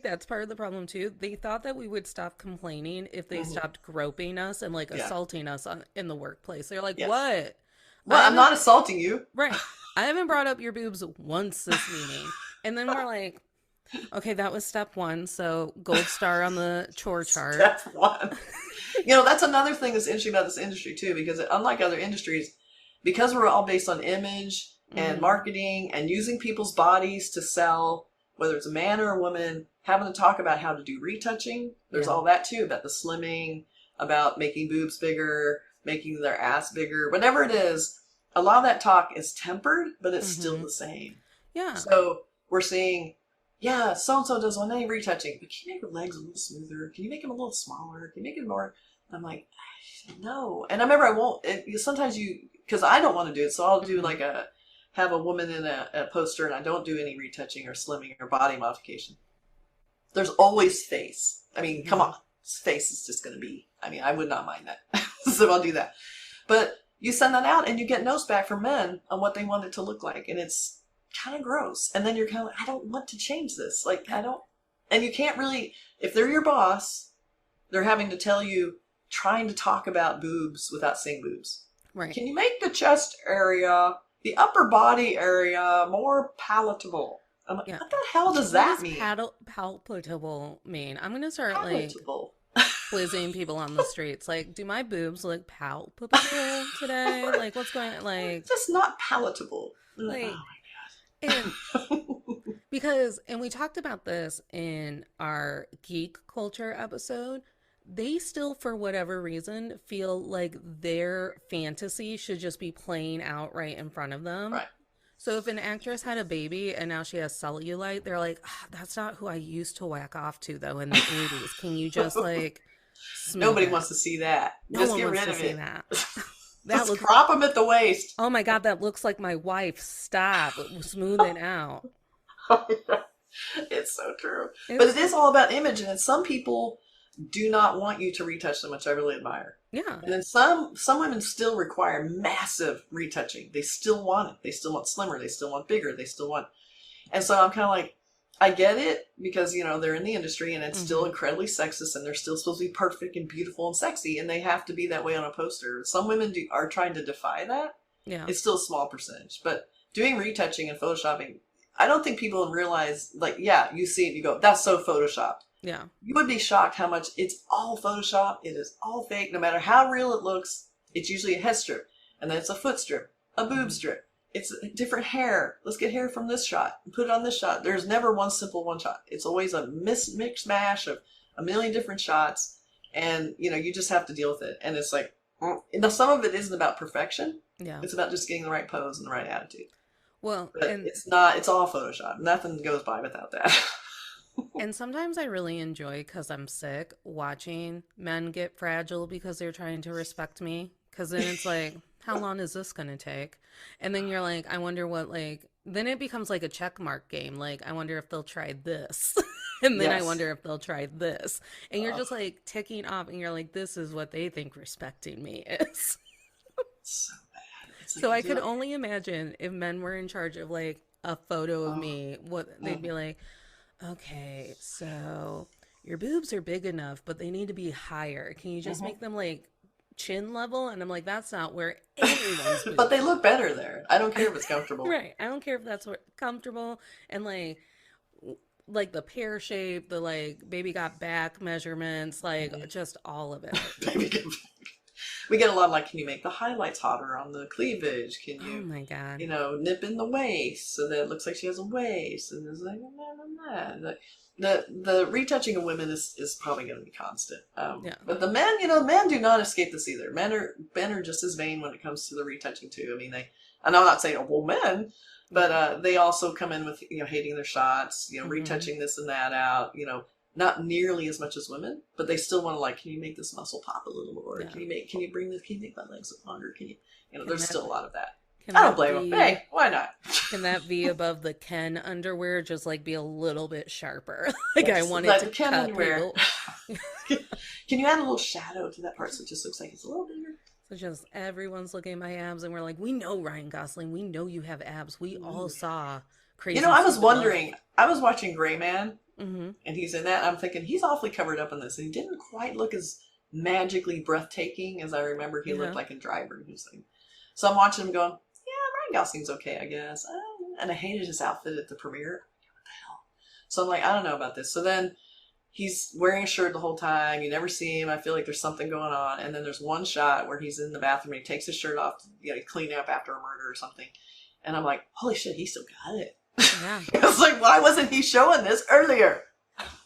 that's part of the problem too. They thought that we would stop complaining if they stopped groping us and assaulting us in the workplace. They're like, what? Well, I'm not assaulting you. Right. I haven't brought up your boobs once this meeting. And then we're like, okay, that was step one. So gold star on the chore chart. Step one. That's another thing that's interesting about this industry too, because unlike other industries, because we're all based on image and marketing and using people's bodies to sell, whether it's a man or a woman, having to talk about how to do retouching. There's all that too, about the slimming, about making boobs bigger, making their ass bigger, whatever it is. A lot of that talk is tempered, but it's still the same. Yeah. So we're seeing, so-and-so does one day retouching, but can you make her legs a little smoother? Can you make them a little smaller? Can you make it more? I'm like, no. And I remember sometimes because I don't want to do it, so I'll do have a woman in a poster, and I don't do any retouching or slimming or body modification. There's always face. I mean, come on. Face is just going to be, I would not mind that. So I'll do that. But you send that out and you get notes back from men on what they want it to look like. And it's kind of gross. And then you're kind of like, I don't want to change this. And you can't really, if they're your boss, they're having to tell you, trying to talk about boobs without saying boobs. Right. Can you make the chest area, the upper body area more palatable? I'm like, what the hell does that mean? Palpable mean? I'm going to start Palatable. quizzing people on the streets. Like, do my boobs look palpable today? Like, what's going on? Like, just not palatable. Like, oh my God. And we talked about this in our geek culture episode. They still, for whatever reason, feel like their fantasy should just be playing out right in front of them. Right. So if an actress had a baby and now she has cellulite, they're like, that's not who I used to whack off to, though, in the 80s. Can you just, like, Nobody wants to see that. Just get rid of it. That looks, crop them at the waist. Oh, my God, that looks like my wife. Stop. Smooth it out. It's so true. But it is all about image, and some people do not want you to retouch them, which I really admire. Yeah. And then some women still require massive retouching. They still want it. They still want slimmer. They still want bigger. They still want... And so I'm kind of like, I get it, because, you know, they're in the industry, and it's still incredibly sexist, and they're still supposed to be perfect and beautiful and sexy, and they have to be that way on a poster. Some women are trying to defy that. Yeah. It's still a small percentage. But doing retouching and photoshopping, I don't think people realize, like, yeah, you see it, you go, that's so photoshopped. Yeah. You would be shocked how much it's all Photoshop. It is all fake. No matter how real it looks, it's usually a head strip. And then it's a foot strip, a boob strip. It's a different hair. Let's get hair from this shot and put it on this shot. There's never one simple one shot. It's always a mix mash of a million different shots. And, you know, you just have to deal with it. And it's like, now some of it isn't about perfection. Yeah. It's about just getting the right pose and the right attitude. Well, but it's all Photoshop. Nothing goes by without that. And sometimes I really enjoy, because I'm sick, watching men get fragile because they're trying to respect me. Because then it's like, how long is this going to take? And then you're like, I wonder what, like, then it becomes like a check mark game. Like, I wonder if they'll try this. And then I wonder if they'll try this. And you're just like ticking off, and you're like, this is what they think respecting me is. So bad. So I could only imagine if men were in charge of like a photo of me, what they'd be like, okay, so your boobs are big enough, but they need to be higher. Can you just make them like chin level? And I'm like, that's not where anyone's boobs. But they look better there. I don't care if it's comfortable. Right. I don't care if that's comfortable. And like the pear shape, the like baby got back measurements, like just all of it. Baby got back. We get a lot of like, can you make the highlights hotter on the cleavage? Can you, oh my God, you know, nip in the waist so that it looks like she has a waist? And it's like, the retouching of women is probably going to be constant. But the men, you know, men do not escape this either. Men are just as vain when it comes to the retouching too. I mean, and I'm not saying, oh, well, men, but they also come in with, you know, hating their shots, you know, retouching this and that out, you know. Not nearly as much as women, but they still want to like, can you make this muscle pop a little more? Yeah. Can you make my legs look longer? Can you know, there's still a lot of that. I don't blame them. Hey, why not? Can that V above the Ken underwear just like be a little bit sharper? Like I wanted like to the Ken cut underwear. Can you add a little shadow to that part so it just looks like it's a little bigger? So just everyone's looking at my abs and we're like, we know Ryan Gosling, we know you have abs. We all saw Crazy. You know, I was wondering, I was watching Gray Man. And he's in that. I'm thinking he's awfully covered up in this, and he didn't quite look as magically breathtaking as I remember he looked like in Driver. So I'm watching him going, yeah, Ryan Gosling's okay, I guess. And I hated his outfit at the premiere. What the hell? So I'm like, I don't know about this. So then he's wearing a shirt the whole time. You never see him. I feel like there's something going on. And then there's one shot where he's in the bathroom and he takes his shirt off, you know, cleaning up after a murder or something. And I'm like, holy shit, he still got it. Yeah. I was like, why wasn't he showing this earlier?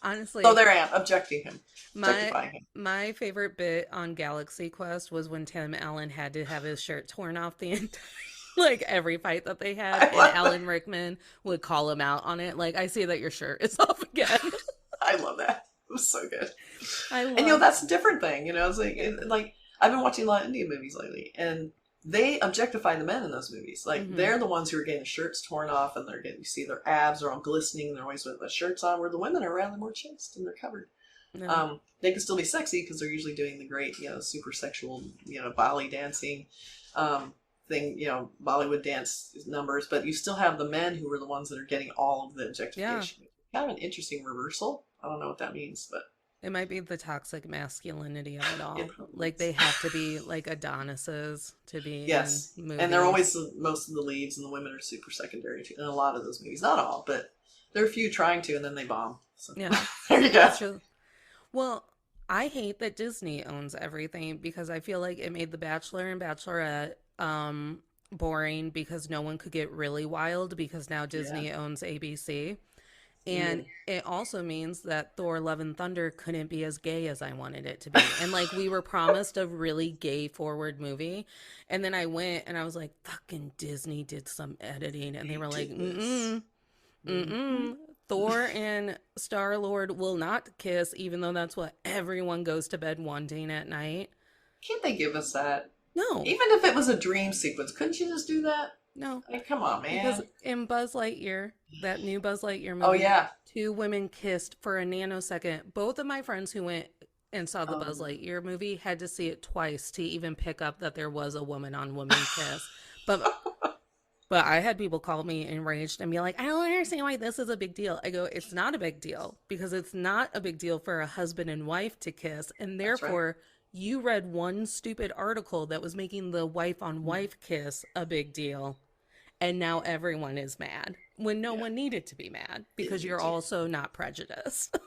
Honestly. So there I am, objectifying him. My favorite bit on Galaxy Quest was when Tim Allen had to have his shirt torn off the entire, like every fight that they had, and Alan Rickman would call him out on it. Like, I see that your shirt is off again. I love that. It was so good. And you know, that's a different thing. You know, it's like I've been watching a lot of Indian movies lately, and they objectify the men in those movies. Like they're the ones who are getting the shirts torn off, and you see their abs are all glistening, and they're always with the shirts on. Where the women are rather more chaste and they're covered. No. They can still be sexy because they're usually doing the great, you know, super sexual, you know, Bolly dancing thing, you know, Bollywood dance numbers. But you still have the men who are the ones that are getting all of the objectification. Yeah. Kind of an interesting reversal. I don't know what that means, but It might be the toxic masculinity of it all. It Like they have to be like Adonises to be in Yes, movies. and they're always most of the leads, and the women are super secondary too, in a lot of those movies. Not all, but there are a few trying to, and then they bomb. So Yeah. there you go. Well, I hate that Disney owns everything because I feel like it made The Bachelor and Bachelorette boring because no one could get really wild because now Yeah. Disney owns ABC. And it also means that Thor Love and Thunder couldn't be as gay as I wanted it to be. And like we were promised a really gay forward movie. And then I went and I was like, fucking Disney did some editing. And they were like, Thor and Star-Lord will not kiss, even though that's what everyone goes to bed wanting at night. Can't they give us that? No. Even if it was a dream sequence, couldn't you just do that? No. Like, come on, man. Because in Buzz Lightyear, that new Buzz Lightyear movie, Oh, yeah. 2 women kissed for a nanosecond. Both of my friends who went and saw the Buzz Lightyear movie had to see it twice to even pick up that there was a woman-on-woman kiss. But I had people call me enraged and be like, I don't understand why this is a big deal. I go, it's not a big deal because it's not a big deal for a husband and wife to kiss. And therefore, you read one stupid article that was making the wife-on-wife kiss a big deal. And now everyone is mad when no one needed to be mad because you're also not prejudiced.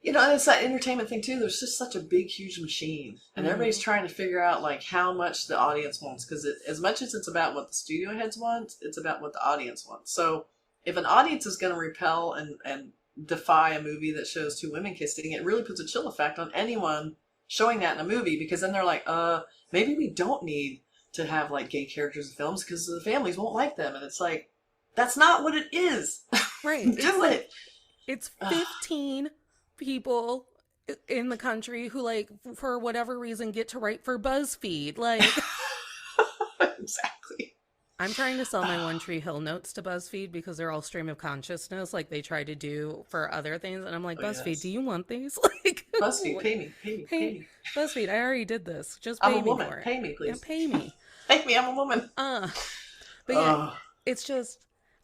You know, and it's that entertainment thing too. There's just such a big, huge machine, and everybody's trying to figure out like how much the audience wants. Because as much as it's about what the studio heads want, it's about what the audience wants. So if an audience is going to repel and defy a movie that shows 2 women kissing, it really puts a chill effect on anyone showing that in a movie because then they're like, maybe we don't need to have like gay characters in films because the families won't like them, and it's like that's not what it is. Right? Do it. It's 15 people in the country who, like, for whatever reason, get to write for BuzzFeed. Like, Exactly. I'm trying to sell my One Tree Hill notes to BuzzFeed because they're all stream of consciousness, like they try to do for other things. And I'm like, BuzzFeed, do you want these? Like, BuzzFeed, pay me. BuzzFeed, I already did this. Just pay I'm a me woman. for it. Pay me, please. Yeah, pay me. Pay me. I'm a woman. But yeah, it's just,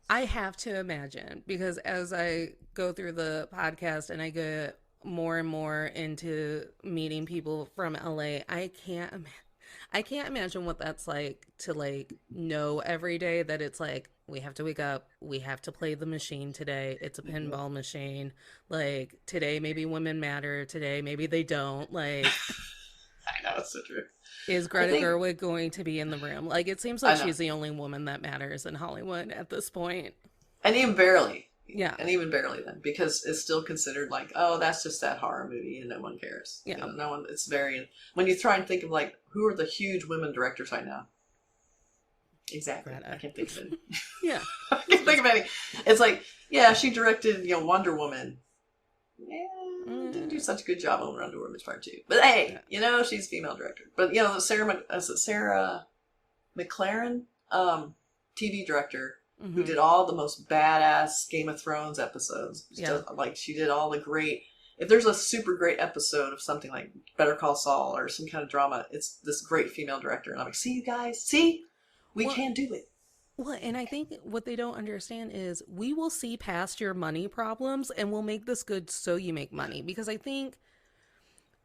I have to imagine because as I go through the podcast and I get more and more into meeting people from LA, I can't imagine what that's like to like know every day that it's like we have to wake up, we have to play the machine today. It's a pinball machine. Like today maybe women matter, today maybe they don't. Like I know, it's so true. Is Greta Gerwig going to be in the room? Like it seems like she's the only woman that matters in Hollywood at this point. And even barely. Yeah. And even barely then, because it's still considered like, oh, that's just that horror movie and no one cares. Yeah. You know, no one, it's very, when you try and think of like, who are the huge women directors right now? Exactly. Greta. I can't think of any. Yeah. I can't think of any. It's like, yeah, she directed, Wonder Woman. Yeah, didn't do such a good job on Wonder Woman's part 2. But hey, she's a female director. But, Sarah McLaren, TV director, who did all the most badass Game of Thrones episodes. She did all the great... If there's a super great episode of something like Better Call Saul or some kind of drama, it's this great female director. And I'm like, see, you guys? See? We can do it. Well, and I think what they don't understand is we will see past your money problems and we'll make this good so you make money. Because I think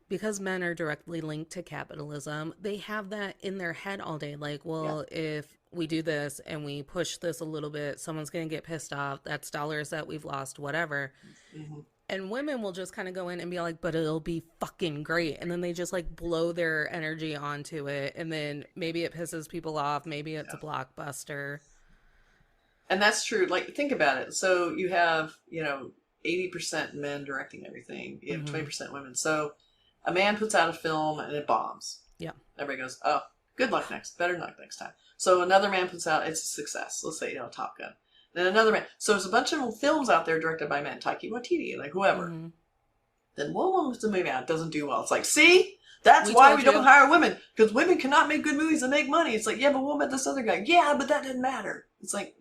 because men are directly linked to capitalism, they have that in their head all day. Like, well, if we do this and we push this a little bit, someone's going to get pissed off. That's dollars that we've lost, whatever. Mm-hmm. And women will just kind of go in and be like, but it'll be fucking great. And then they just like blow their energy onto it. And then maybe it pisses people off. Maybe it's a blockbuster. And that's true. Like, think about it. So you have, 80% men directing everything. You have 20% women. So a man puts out a film and it bombs. Yeah. Everybody goes, oh, good luck better luck next time. So another man puts out, it's a success. Let's say, Top Gun. Then another man. So there's a bunch of films out there directed by men, Taika Waititi, like whoever. Mm-hmm. Then one woman puts a movie out, it doesn't do well. It's like, see? That's why we don't hire women. Because women cannot make good movies and make money. It's like, yeah, but what about this other guy? Yeah, but that didn't matter. It's like,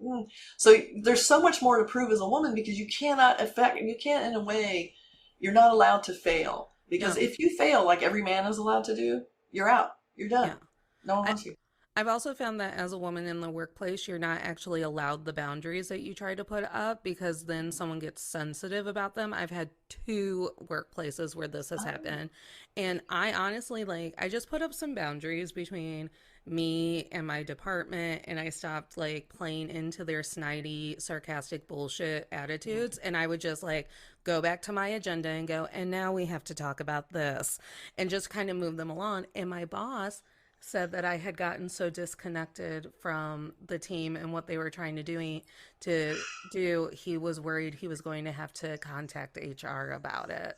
So there's so much more to prove as a woman because you can't in a way, you're not allowed to fail. Because if you fail like every man is allowed to do, you're out. You're done. Yeah. No one wants you. I've also found that as a woman in the workplace, you're not actually allowed the boundaries that you try to put up because then someone gets sensitive about them. I've had two workplaces where this has happened. And I honestly, like, I just put up some boundaries between me and my department, and I stopped, like, playing into their snidey, sarcastic bullshit attitudes. And I would just, like, go back to my agenda and go, and now we have to talk about this, and just kind of move them along. And my boss said that I had gotten so disconnected from the team and what they were trying to do, he was worried he was going to have to contact HR about it.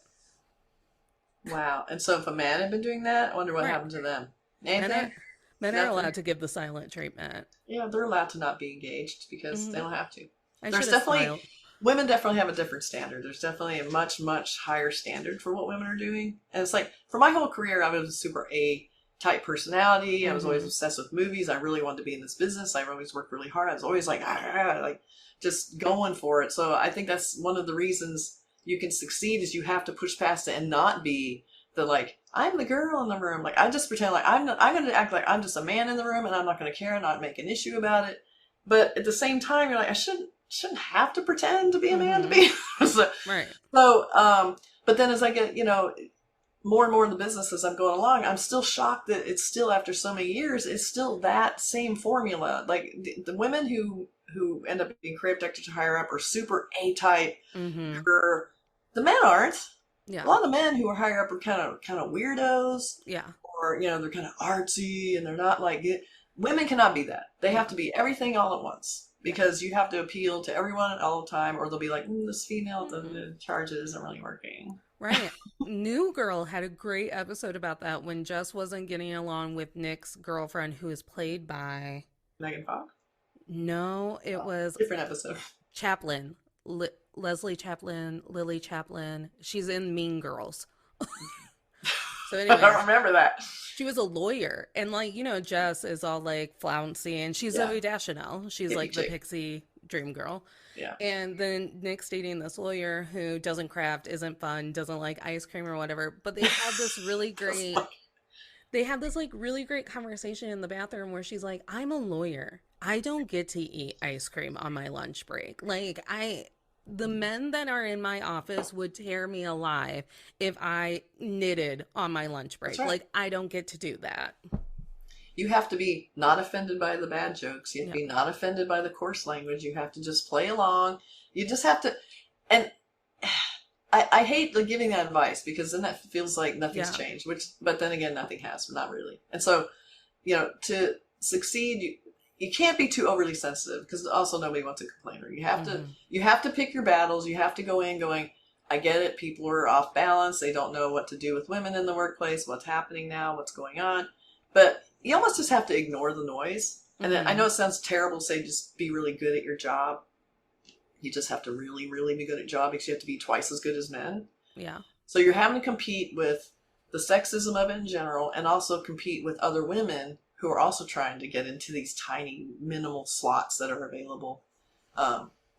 Wow. And so if a man had been doing that, I wonder what happened to them. Anything? Men are allowed to give the silent treatment. Yeah, they're allowed to not be engaged because they don't have to. There's definitely smiled. Women definitely have a different standard. There's definitely a much, much higher standard for what women are doing. And it's like, for my whole career, I was a super A-type personality. I was always obsessed with movies. I really wanted to be in this business. I always worked really hard. I was always like just going for it. So I think that's one of the reasons you can succeed is you have to push past it and not be the like, I'm the girl in the room. Like, I just pretend like I'm going to act like I'm just a man in the room and I'm not going to care and not make an issue about it. But at the same time, you're like, I shouldn't have to pretend to be a man to be. So, right. So, but then as I get, more and more in the business as I'm going along, I'm still shocked that it's still, after so many years, it's still that same formula. Like the women who end up being creative directors to higher up are super A-type. The men aren't. Yeah. A lot of the men who are higher up are kind of weirdos. Yeah. Or, they're kind of artsy and they're not like it. Women cannot be that. They have to be everything all at once because you have to appeal to everyone all the time or they'll be like, this female at the charge isn't really working. Right. New Girl had a great episode about that when Jess wasn't getting along with Nick's girlfriend, who is played by Megan Fox. No, it was different episode. Chaplin, Leslie Chaplin, Lily Chaplin. She's in Mean Girls. So anyway, I don't remember that. She was a lawyer, and Jess is all like flouncy, and she's Zooey Deschanel. She's like the pixie dream girl. Yeah. And then Nick's dating this lawyer who doesn't craft, isn't fun, doesn't like ice cream or whatever. But they have this really great, really great conversation in the bathroom where she's like, I'm a lawyer. I don't get to eat ice cream on my lunch break. Like the men that are in my office would tear me alive if I knitted on my lunch break. Right. Like I don't get to do that. You have to be not offended by the bad jokes. You have to be not offended by the coarse language. You have to just play along. You just have to, and I hate giving that advice because then that feels like nothing's changed. But then again, nothing has, but not really. And so, to succeed, you can't be too overly sensitive because also nobody wants a complainer. You have to pick your battles. You have to go in going, I get it. People are off balance. They don't know what to do with women in the workplace. What's happening now? What's going on? But you almost just have to ignore the noise. And then I know it sounds terrible to say just be really good at your job. You just have to really, really be good at your job because you have to be twice as good as men. Yeah. So you're having to compete with the sexism of it in general and also compete with other women who are also trying to get into these tiny, minimal slots that are available.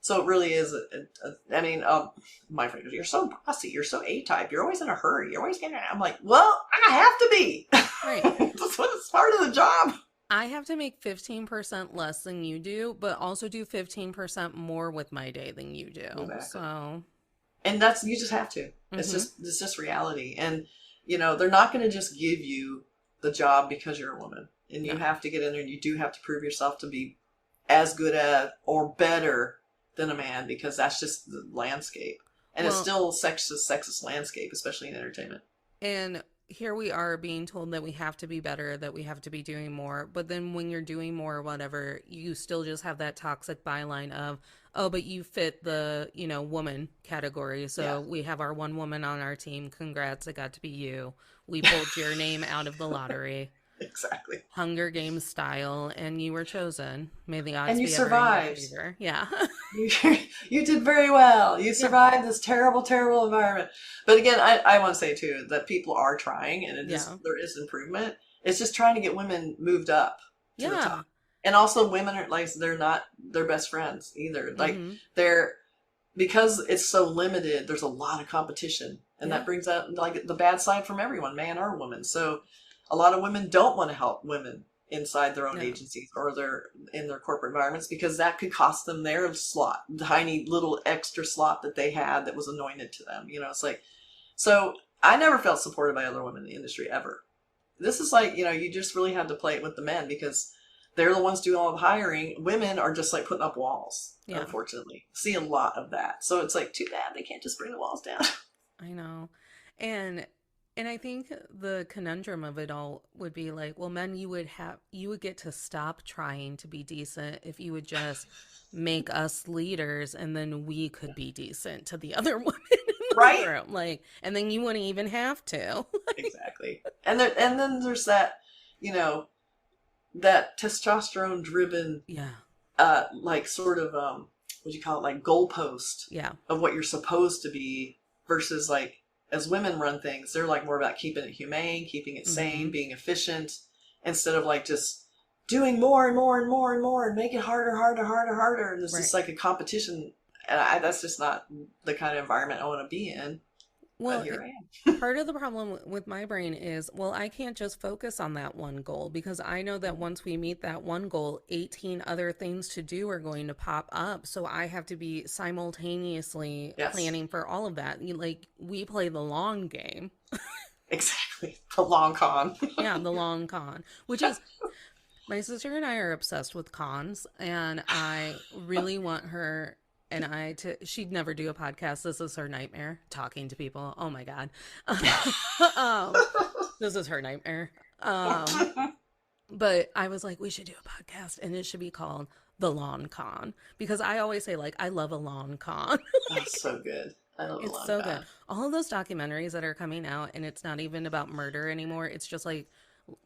So it really is, my friend goes, you're so bossy, you're so A-type, you're always in a hurry, you're always getting, I'm like, well, I have to be. Right. It's part of the job. I have to make 15% less than you do, but also do 15% more with my day than you do. Exactly. So, and you just have to. It's just reality. And, they're not going to just give you the job because you're a woman. And you have to get in there and you do have to prove yourself to be as good at or better than a man because that's just the landscape. And it's still sexist landscape, especially in entertainment. And here we are being told that we have to be better, that we have to be doing more. But then when you're doing more or whatever, you still just have that toxic byline of, oh, but you fit the, woman category. So we have our one woman on our team. Congrats, it got to be you. We pulled your name out of the lottery. Exactly. Hunger Games style, and you were chosen. May the odds and you be survived. Ever in your favor. You did very well. You survived this terrible, terrible environment. But again, I want to say too that people are trying, and there is improvement. It's just trying to get women moved up to the top. And also, women are they're not their best friends either. Like because it's so limited. There's a lot of competition, and that brings out the bad side from everyone, man or woman. So. A lot of women don't want to help women inside their own agencies or in their corporate environments, because that could cost them their slot, tiny little extra slot that they had that was anointed to them. It's like, so I never felt supported by other women in the industry ever. This is like, you just really have to play it with the men because they're the ones doing all the hiring. Women are just like putting up walls, unfortunately. See a lot of that. So it's like, too bad they can't just bring the walls down. I know. And I think the conundrum of it all would be like, well, men, you would get to stop trying to be decent if you would just make us leaders, and then we could be decent to the other women in the room. Like, and then you wouldn't even have to. Exactly. And then there's that, that testosterone driven, like sort of, what do you call it? Like goalpost of what you're supposed to be versus like, as women run things, they're like more about keeping it humane, keeping it sane, being efficient, instead of like just doing more and more and more and more and make it harder. And there's just like a competition. And that's just not the kind of environment I want to be in. Well, here I am. Part of the problem with my brain is, well, I can't just focus on that one goal, because I know that once we meet that one goal, 18 other things to do are going to pop up. So I have to be simultaneously planning for all of that. Like, we play the long game. Exactly. The long con. Yeah, the long con, which is, my sister and I are obsessed with cons, and I really want her she'd never do a podcast. This is her nightmare, talking to people. Oh my God. This is her nightmare. But I was like, we should do a podcast, and it should be called The Lawn Con, because I always say, like, I love a lawn con. That's so good. I love it's so good. All of those documentaries that are coming out, and it's not even about murder anymore. It's just like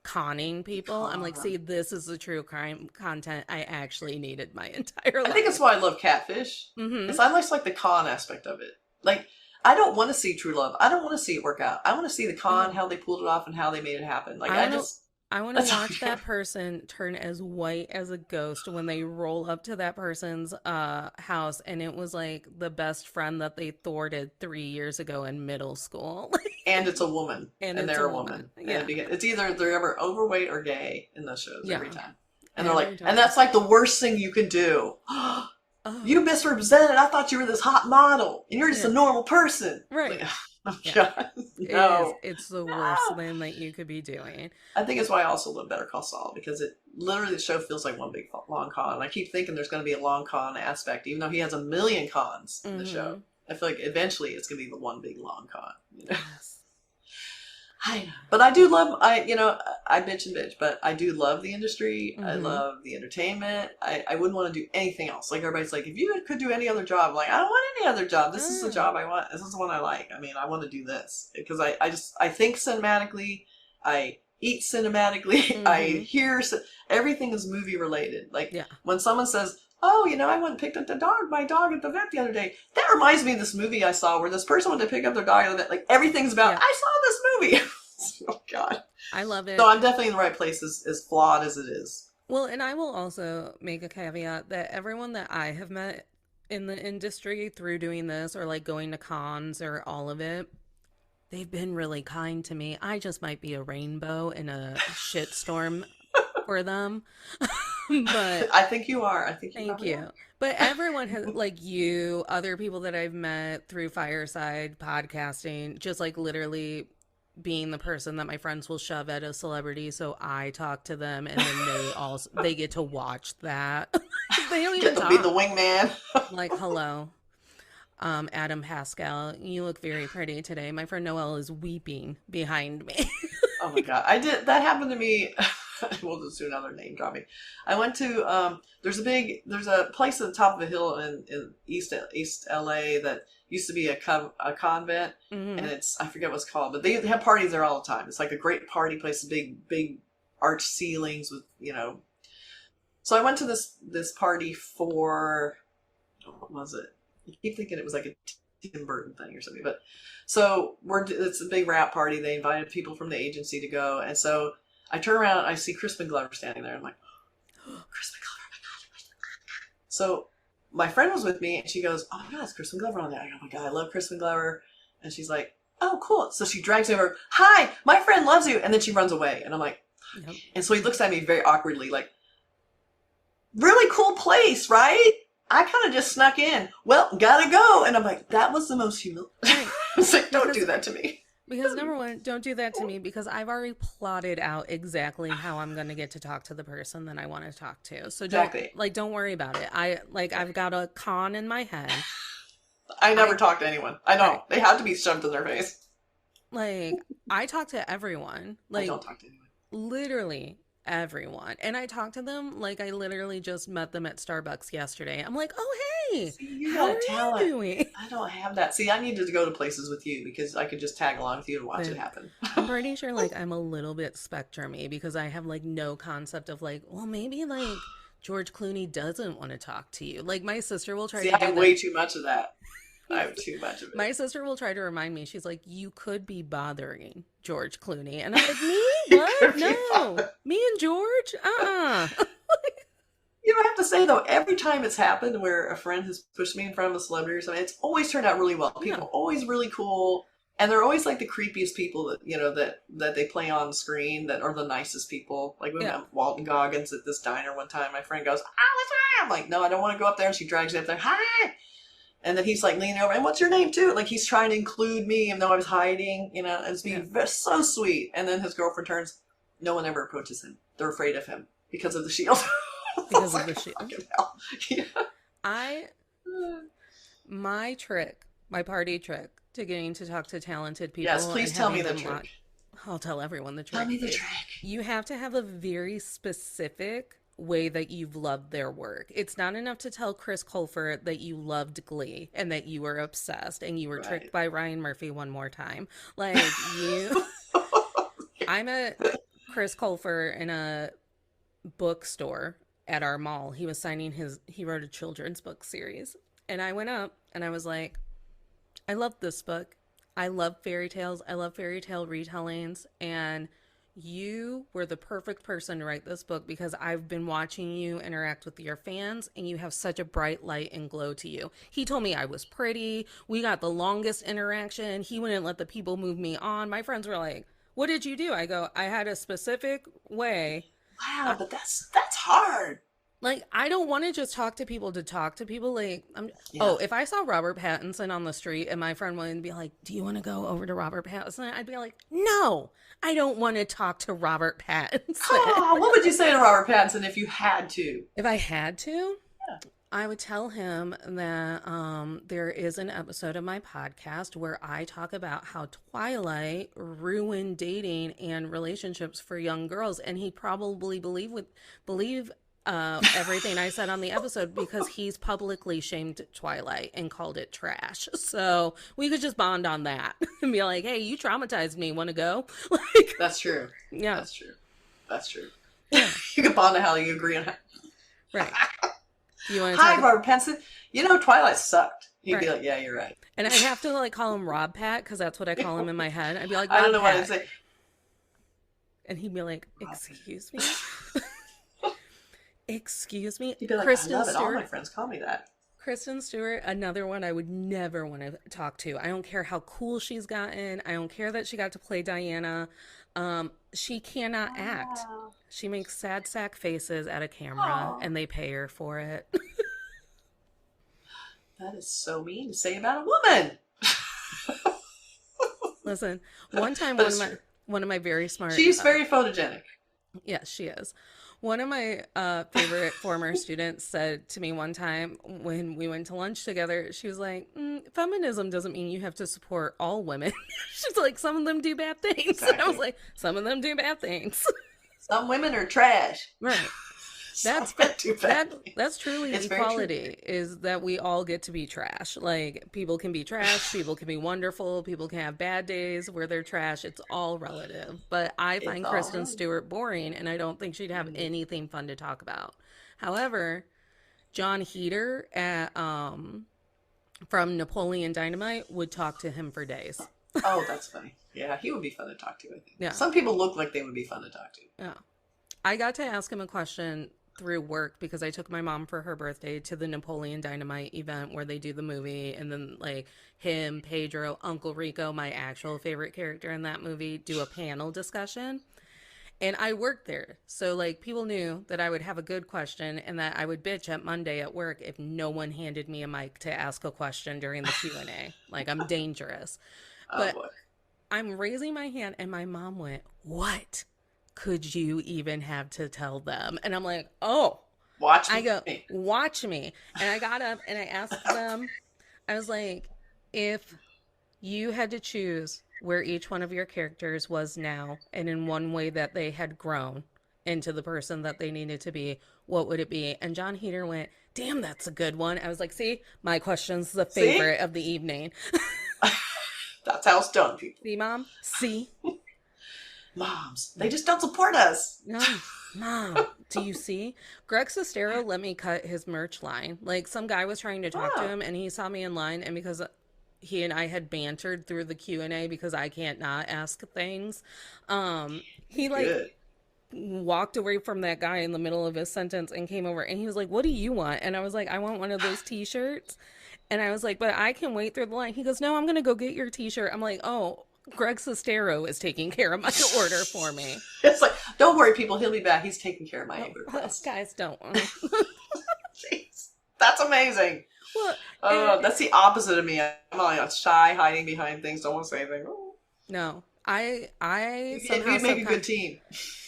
conning people. I'm like, see, this is the true crime content I actually needed my entire life. I think that's why I love Catfish. Because I like the con aspect of it. Like, I don't want to see true love. I don't want to see it work out. I want to see the con, how they pulled it off, and how they made it happen. Like, I want to watch that person turn as white as a ghost when they roll up to that person's house, and it was like the best friend that they thwarted 3 years ago in middle school. And it's a woman. And they're a woman. Yeah. And it's either they're ever overweight or gay in those shows every time. And they're like, and that's like the worst thing you can do. You misrepresented. I thought you were this hot model, and you're just a normal person. Right. Like, oh, God. No. It's the worst thing that you could be doing. I think it's why I also love Better Call Saul, because it literally, the show feels like one big long con. And I keep thinking there's going to be a long con aspect, even though he has a million cons in the show. I feel like eventually it's going to be the one big long con. Yes. But I do love, I bitch and bitch, but I do love the industry. I love the entertainment. I wouldn't want to do anything else. Like, everybody's like, if you could do any other job, I'm like, I don't want any other job. This is the job I want. This is the one I like. I mean, I want to do this because I think cinematically. I eat cinematically. I hear, everything is movie related. Like, when someone says, oh, I went and picked up my dog at the vet the other day. That reminds me of this movie I saw where this person went to pick up their dog at the vet. Like, everything's about, I saw this movie. Oh, God. I love it. So I'm definitely in the right place, as flawed as it is. Well, and I will also make a caveat that everyone that I have met in the industry through doing this, or like going to cons or all of it, they've been really kind to me. I just might be a rainbow in a shitstorm for them. But I think you are. Thank you. But everyone has, like you, other people that I've met through Fireside podcasting, just like literally being the person that my friends will shove at a celebrity, so I talk to them, and then they get to watch that. They don't even talk. Be the wingman. Like, hello, Adam Pascal, you look very pretty today. My friend Noelle is weeping behind me. Oh my God, that happened to me. We'll just do another name dropping. I went to there's a place at the top of a hill in East LA that used to be a convent, and I forget what it's called, but they have parties there all the time. It's like a great party place, big arched ceilings with, So I went to this party for, what was it? I keep thinking it was like a Tim Burton thing or something, but so it's a big rap party. They invited people from the agency to go, and so I turn around and I see Crispin Glover standing there. I'm like, oh, Crispin Glover, oh my God. So my friend was with me, and she goes, oh my God, it's Crispin Glover on there. I go, oh my God, I love Crispin Glover. And she's like, oh, cool. So she drags me over. Hi, my friend loves you. And then she runs away. And I'm like, Yep. And so he looks at me very awkwardly, like, really cool place, right? I kind of just snuck in. Well, gotta go. And I'm like, that was the most humiliating. Right. It's like, don't do that to me. Because number one, don't do that to me because I've already plotted out exactly how I'm going to get to talk to the person that I want to talk to. So don't worry about it. I've got a con in my head. I never talk to anyone. I don't. Right. They have to be shoved in their face. Like, I talk to everyone. Like, I don't talk to anyone. Literally everyone. And I talk to them like I literally just met them at Starbucks yesterday. I'm like, oh, hey, See, you how got are talent. you doing? I don't have that. See, I needed to go to places with you because I could just tag along with you and watch it happen. I'm pretty sure like I'm a little bit spectrum-y because I have like no concept of like, well, maybe like George Clooney doesn't want to talk to you. Like my sister will try to do I have way too much of that. I have too much of it. My sister will try to remind me. She's like, you could be bothering George Clooney. And I'm like, me? What? No. Me and George? You don't have to say, though, every time it's happened where a friend has pushed me in front of a celebrity or something, it's always turned out really well. People are always really cool. And they're always like the creepiest people that, you know, that they play on screen that are the nicest people. Like we met Walton Goggins at this diner one time. My friend goes, what's wrong? I'm like, no, I don't want to go up there. And she drags me up there. Hi. And then he's like leaning over, and what's your name too? Like he's trying to include me, even though I was hiding, you know, and it's being so sweet. And then his girlfriend turns, no one ever approaches him. They're afraid of him because of the shield. Because of the shield. Yeah. My party trick to getting to talk to talented people. Yes, please tell me the trick. I'll tell everyone the trick. Tell me the trick. You have to have a very specific way that you've loved their work. It's not enough to tell Chris Colfer that you loved Glee and that you were obsessed and you were tricked by Ryan Murphy one more time. Like I met Chris Colfer in a bookstore at our mall. He was signing he wrote a children's book series. And I went up and I was like, I love this book. I love fairy tales. I love fairy tale retellings. And you were the perfect person to write this book because I've been watching you interact with your fans and you have such a bright light and glow to you. He told me I was pretty. We got the longest interaction. He wouldn't let the people move me on. My friends were like, what did you do? I go, I had a specific way. Wow, but that's hard. Like, I don't want to just talk to people to talk to people. Like, if I saw Robert Pattinson on the street and my friend wanted to be like, do you want to go over to Robert Pattinson? I'd be like, no, I don't want to talk to Robert Pattinson. Oh, what would you say to Robert Pattinson if you had to? If I had to? I would tell him that there is an episode of my podcast where I talk about how Twilight ruined dating and relationships for young girls. And he'd probably believe everything I said on the episode because he's publicly shamed Twilight and called it trash. So we could just bond on that and be like, hey, you traumatized me. Want to go? Like, that's true. Yeah. That's true. Yeah. You could bond on how you agree on how. Right. You want to Hi, Robert Pattinson. You know, Twilight sucked. He'd be like, yeah, you're right. And I'd have to like call him Rob Pat because that's what I call him in my head. I'd be like, I don't know what I'd say. And he'd be like, excuse me? Excuse me? He'd be like, Kristen I love it. Stewart. All my friends call me that. Kristen Stewart, another one I would never want to talk to. I don't care how cool she's gotten. I don't care that she got to play Diana. She cannot act. She makes sad sack faces at a camera and they pay her for it. That is so mean to say about a woman. Listen, one time one of my very smart... She's very photogenic. Yes, she is. One of my favorite former students said to me one time when we went to lunch together, she was like, feminism doesn't mean you have to support all women. She's like, some of them do bad things. Exactly. And I was like, some of them do bad things. Some women are trash. Right. That's truly it's equality, is that we all get to be trash. Like, people can be trash, people can be wonderful, people can have bad days where they're trash. It's all relative. But I find Kristen Stewart boring, and I don't think she'd have anything fun to talk about. However, John Heder from Napoleon Dynamite would talk to him for days. Oh, that's funny. Yeah, he would be fun to talk to, I think. Yeah. Some people look like they would be fun to talk to. Yeah. I got to ask him a question through work because I took my mom for her birthday to the Napoleon Dynamite event where they do the movie, and then like him, Pedro, Uncle Rico, my actual favorite character in that movie, do a panel discussion. And I worked there. So like people knew that I would have a good question and that I would bitch at Monday at work if no one handed me a mic to ask a question during the Q&A. Like I'm dangerous. Oh But boy. I'm raising my hand and my mom went, "What could you even have to tell them?" And I'm like, "Oh." Watch I go, me. "Watch me." And I got up and I asked them, I was like, if you had to choose where each one of your characters was now and in one way that they had grown into the person that they needed to be, what would it be? And John Heater went, "Damn, that's a good one." I was like, "See, my question's the See? favorite of the evening." That's how it's done, people. See, Mom? See? Moms, they just don't support us. No. Mom, do you see? Greg Sestero let me cut his merch line. Like, some guy was trying to talk to Oh, him, and he saw me in line, and because he and I had bantered through the Q&A because I can't not ask things, he, like, good. walked away from that guy in the middle of his sentence and came over, and he was like, "What do you want?" And I was like, "I want one of those t-shirts." And I was like, "But I can wait through the line." He goes, "No, I'm going to go get your t-shirt." I'm like, "Oh, Greg Sestero is taking care of my order for me." It's like, don't worry, people. He'll be back. He's taking care of my anger request. Guys, don't. Jeez, that's amazing. Well, That's the opposite of me. I'm like shy, hiding behind things. Don't want to say anything. no, I somehow You'd make a good team.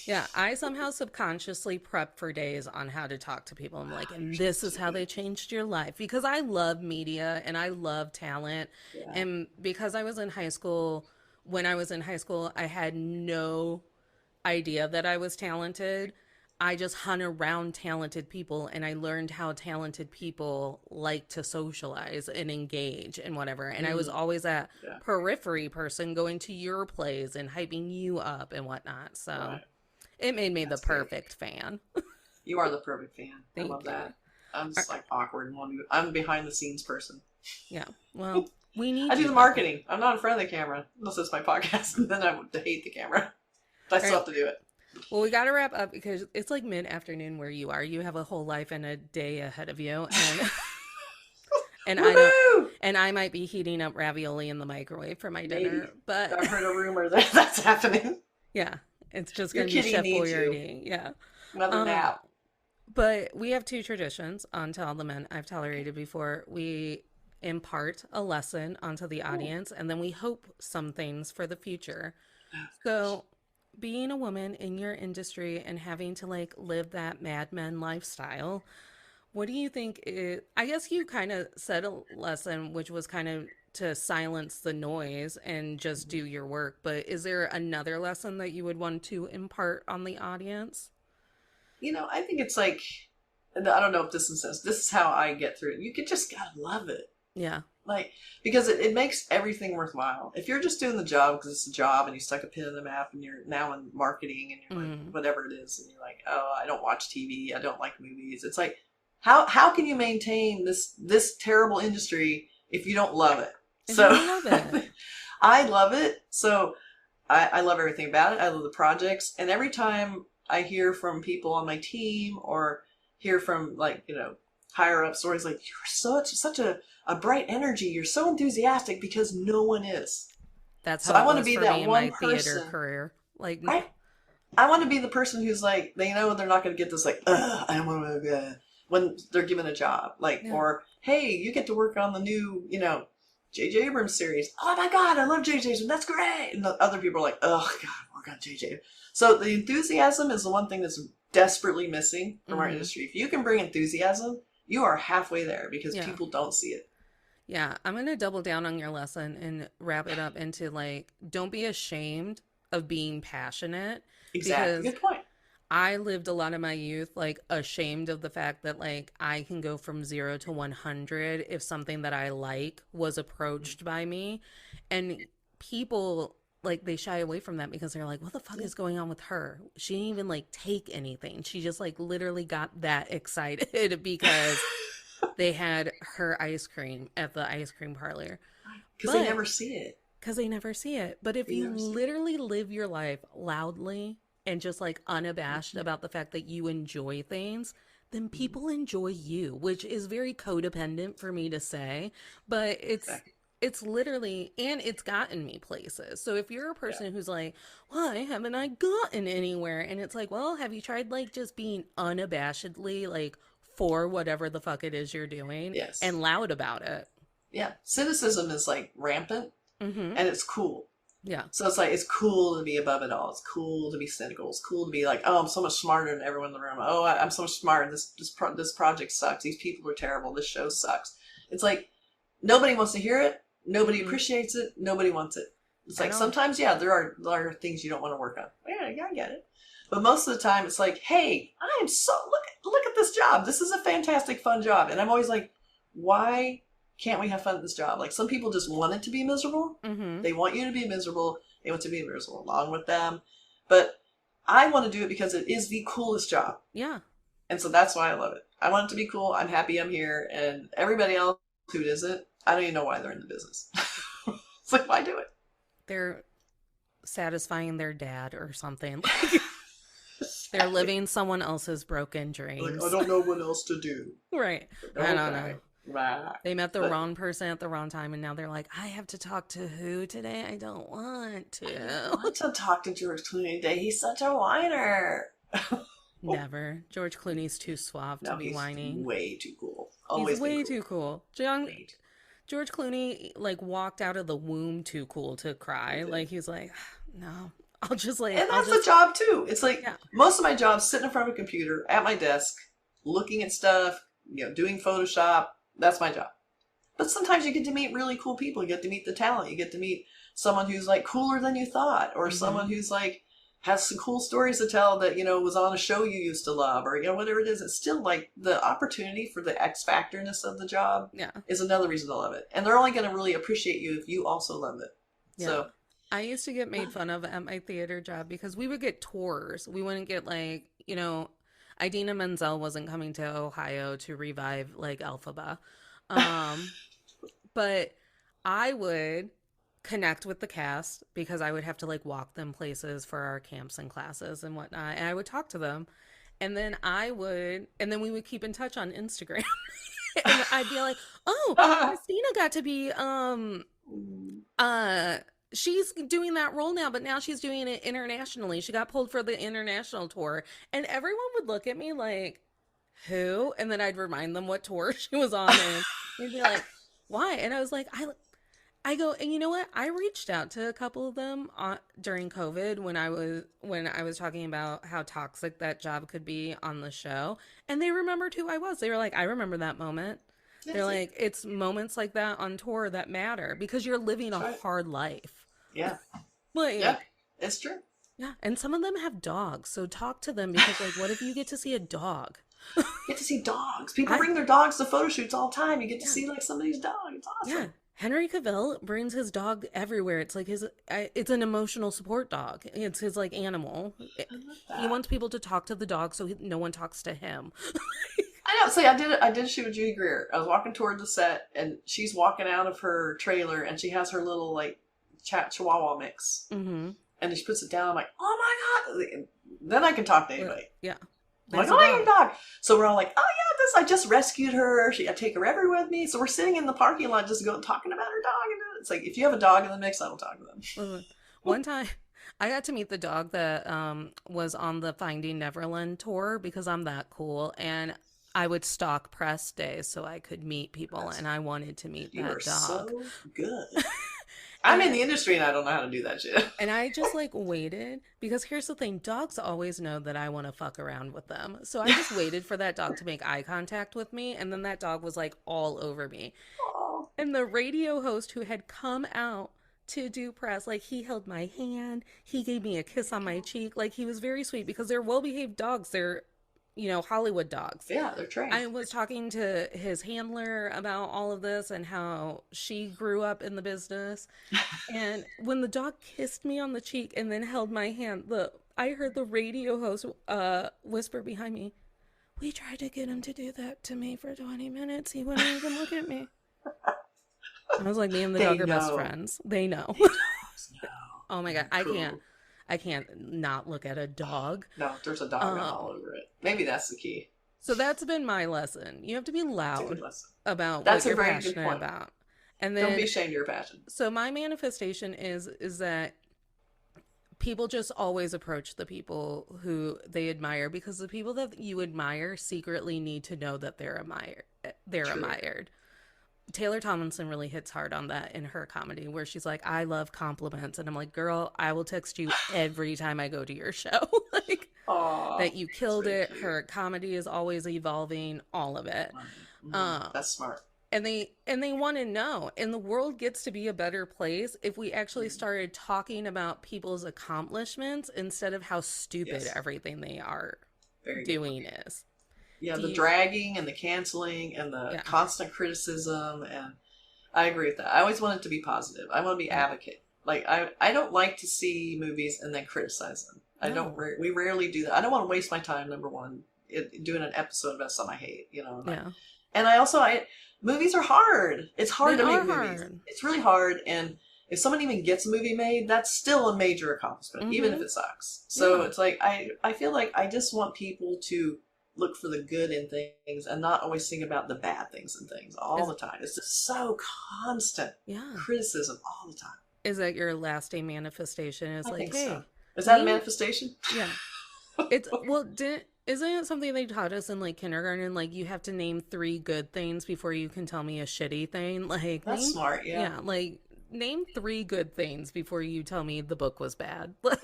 Yeah, I somehow subconsciously prep for days on how to talk to people. I'm like, and this is how they changed your life, because I love media and I love talent. Yeah. And because I was in high school, when I was in high school, I had no idea that I was talented. I just hung around talented people and I learned how talented people like to socialize and engage and whatever. And I was always that periphery person going to your plays and hyping you up and whatnot. So Right. it made me That's the perfect fan. You are the perfect fan. Thank I love you. that. I'm just like awkward and want to. I'm a behind the scenes person. Yeah. Well, we need I do you, the marketing. I'm not in front of the camera unless it's my podcast, and then I would hate the camera. But I still have to do it. Well, we got to wrap up because it's like mid-afternoon where you are. You have a whole life and a day ahead of you, and and I might be heating up ravioli in the microwave for my dinner. Maybe. But I've heard a rumor that that's happening. yeah, it's just Your going to be kitty Chef needs you. Boyardee. Yeah. Another nap. But we have two traditions on To All the Men I've Tolerated Before. We impart a lesson onto the audience, and then we hope some things for the future. So, being a woman in your industry and having to like live that Mad Men lifestyle, what do you think I guess you kind of said a lesson, which was kind of to silence the noise and just do your work. But is there another lesson that you would want to impart on the audience? I think it's like, and I don't know if this is how I get through it. You just gotta love it. Yeah. Like, because it makes everything worthwhile. If you're just doing the job because it's a job and you stuck a pin in the map and you're now in marketing and you're like, whatever it is, and you're like, oh, I don't watch TV, I don't like movies. It's like, how can you maintain this terrible industry if you don't love it? So I love it. I love it. So I love everything about it. I love the projects. And every time I hear from people on my team or hear from higher up stories like, you're such a bright energy. You're so enthusiastic because no one is. That's how how I it want to was be for that me in one my theater person. career. Like, right? I want to be the person who's like, they know they're not going to get this like, I want to, when they're given a job. Or, hey, you get to work on the new, J.J. Abrams series. Oh my God, I love J.J. Abrams. That's great. And the other people are like, oh God, work on J.J. So the enthusiasm is the one thing that's desperately missing from our industry. If you can bring enthusiasm, you are halfway there because people don't see it. Yeah, I'm going to double down on your lesson and wrap it up into don't be ashamed of being passionate. Exactly. Good point. I lived a lot of my youth ashamed of the fact that I can go from 0 to 100 if something that I like was approached by me. And people they shy away from that because they're like, what the fuck is going on with her? She didn't even take anything. She just literally got that excited because they had her ice cream at the ice cream parlor. Because they never see it. Because they never see it. But if you literally live your life loudly and just unabashed about the fact that you enjoy things, then people enjoy you, which is very codependent for me to say. But It's literally, and it's gotten me places. So if you're a person who's like, why haven't I gotten anywhere? And it's like, well, have you tried like just being unabashedly like for whatever the fuck it is you're doing Yes. and loud about it? Yeah. Cynicism is like rampant Mm-hmm. and it's cool. Yeah. So it's like, it's cool to be above it all. It's cool to be cynical. It's cool to be like, oh, I'm so much smarter than everyone in the room. Oh, I'm so much smarter. This project sucks. These people are terrible. This show sucks. It's like, nobody wants to hear it. Nobody appreciates it. Nobody wants it. It's like, sometimes, there are things you don't want to work on. Yeah, I get it. But most of the time, it's like, hey, I am so, look at this job. This is a fantastic, fun job. And I'm always like, why can't we have fun at this job? Like, some people just want it to be miserable. Mm-hmm. They want you to be miserable. They want to be miserable along with them. But I want to do it because it is the coolest job. Yeah. And so that's why I love it. I want it to be cool. I'm happy I'm here. And everybody else who isn't, I don't even know why they're in the business. It's like, why do it? They're satisfying their dad or something. They're living someone else's broken dreams. Like, I don't know what else to do. Right. Okay. I don't know. Right. They met the wrong person at the wrong time, and now they're like, I have to talk to who today? I don't want to. I want to talk to George Clooney today. He's such a whiner. Never. George Clooney's too suave to be whining. Way too cool. Always he's way cool. too cool. George Clooney, like, walked out of the womb too cool to cry. Like, he's like, no, I'll just, like... And that's the job, too. It's like, most of my job's sitting in front of a computer, at my desk, looking at stuff, doing Photoshop. That's my job. But sometimes you get to meet really cool people. You get to meet the talent. You get to meet someone who's, like, cooler than you thought. Or someone who's, like, has some cool stories to tell that, was on a show you used to love. Or, whatever it is. It's still, like, the opportunity for the X factorness of the job is another reason to love it. And they're only going to really appreciate you if you also love it. Yeah. So I used to get made fun of at my theater job because we would get tours. We wouldn't get, like, Idina Menzel wasn't coming to Ohio to revive, like, Elphaba. But I would connect with the cast because I would have to, like, walk them places for our camps and classes and whatnot. And I would talk to them. And then we would keep in touch on Instagram. And I'd be like, oh, Christina got to be, she's doing that role now, but now she's doing it internationally. She got pulled for the international tour. And everyone would look at me like, who? And then I'd remind them what tour she was on. And they'd be like, why? And I was like, I go, and you know what? I reached out to a couple of them during COVID when I was talking about how toxic that job could be on the show. And they remembered who I was. They were like, I remember that moment. They're like, it's moments like that on tour that matter because you're living a hard life. Yeah. Like, yeah, it's true. Yeah. And some of them have dogs. So talk to them because, like, what if you get to see a dog? You get to see dogs. People bring their dogs to photo shoots all the time. You get to see, like, somebody's dog. It's awesome. Yeah. Henry Cavill brings his dog everywhere. It's like it's an emotional support dog. It's his, like, animal. He wants people to talk to the dog so no one talks to him. I know. See, I did a shoot with Judy Greer. I was walking toward the set, and she's walking out of her trailer, and she has her little, like, Chihuahua mix. Mm-hmm. And she puts it down. I'm like, oh my God. Then I can talk to anybody. Yeah. I'm like, oh, your dog. So we're all like, oh yeah, I just rescued her. I take her everywhere with me. So we're sitting in the parking lot just talking about her dog. And it's like, if you have a dog in the mix, I will talk to them. One time, I got to meet the dog that was on the Finding Neverland tour because I'm that cool. And I would stalk press days so I could meet people. And I wanted to meet that dog. You are so good. I'm in the industry and I don't know how to do that shit. And I just, like, waited because here's the thing. Dogs always know that I want to fuck around with them. So I just waited for that dog to make eye contact with me. And then that dog was, like, all over me. Aww. And the radio host who had come out to do press, like, he held my hand. He gave me a kiss on my cheek. Like, he was very sweet because they're well-behaved dogs. They're, Hollywood dogs. Yeah, they're trained. I was talking to his handler about all of this and how she grew up in the business. And when the dog kissed me on the cheek and then held my hand, I heard the radio host whisper behind me, we tried to get him to do that to me for 20 minutes. He wouldn't even look at me. I was like, me and the dog are best friends. They know. Dogs know. Oh my God. Cool. I can't not look at a dog. No, there's a dog all over it. Maybe that's the key. So that's been my lesson. You have to be loud about what you're passionate about. And Don't then, be ashamed of your passion. so my manifestation is that people just always approach the people who they admire, because the people that you admire secretly need to know that they're True. admired. Taylor Tomlinson really hits hard on that in her comedy, where she's like, I love compliments. And I'm like, girl, I will text you every time I go to your show. Like, Oh, that you that's killed very it. cute. Her comedy is always evolving, all of it. Um, That's smart. and they want to know. And the world gets to be a better place if we actually started talking about people's accomplishments instead of how stupid Yes. everything they are Very good. doing is. Yeah, Do the you? dragging and the canceling and the Yeah. constant criticism, and I agree with that. I always want it to be positive. I want to be Yeah. advocate. Like I don't like to see movies and then criticize them. I don't. No. We rarely do that. I don't want to waste my time. Number one, doing an episode about something I hate. Yeah. And I movies are hard. It's hard They to make are movies. hard. It's really hard, and if someone even gets a movie made, that's still a major accomplishment, even if Mhm. it sucks. So Yeah. it's like I feel like I just want people to look for the good in things and not always think about the bad things in things all Is the time. It's just so constant yeah. criticism all the time. Is that your lasting manifestation? Is I like, think hey, so. Is that a name manifestation? yeah. It's well, isn't it something they taught us in like kindergarten? Like, you have to name 3 good things before you can tell me a shitty thing. Like, That's smart, yeah. like name 3 good things before you tell me the book was bad. Like,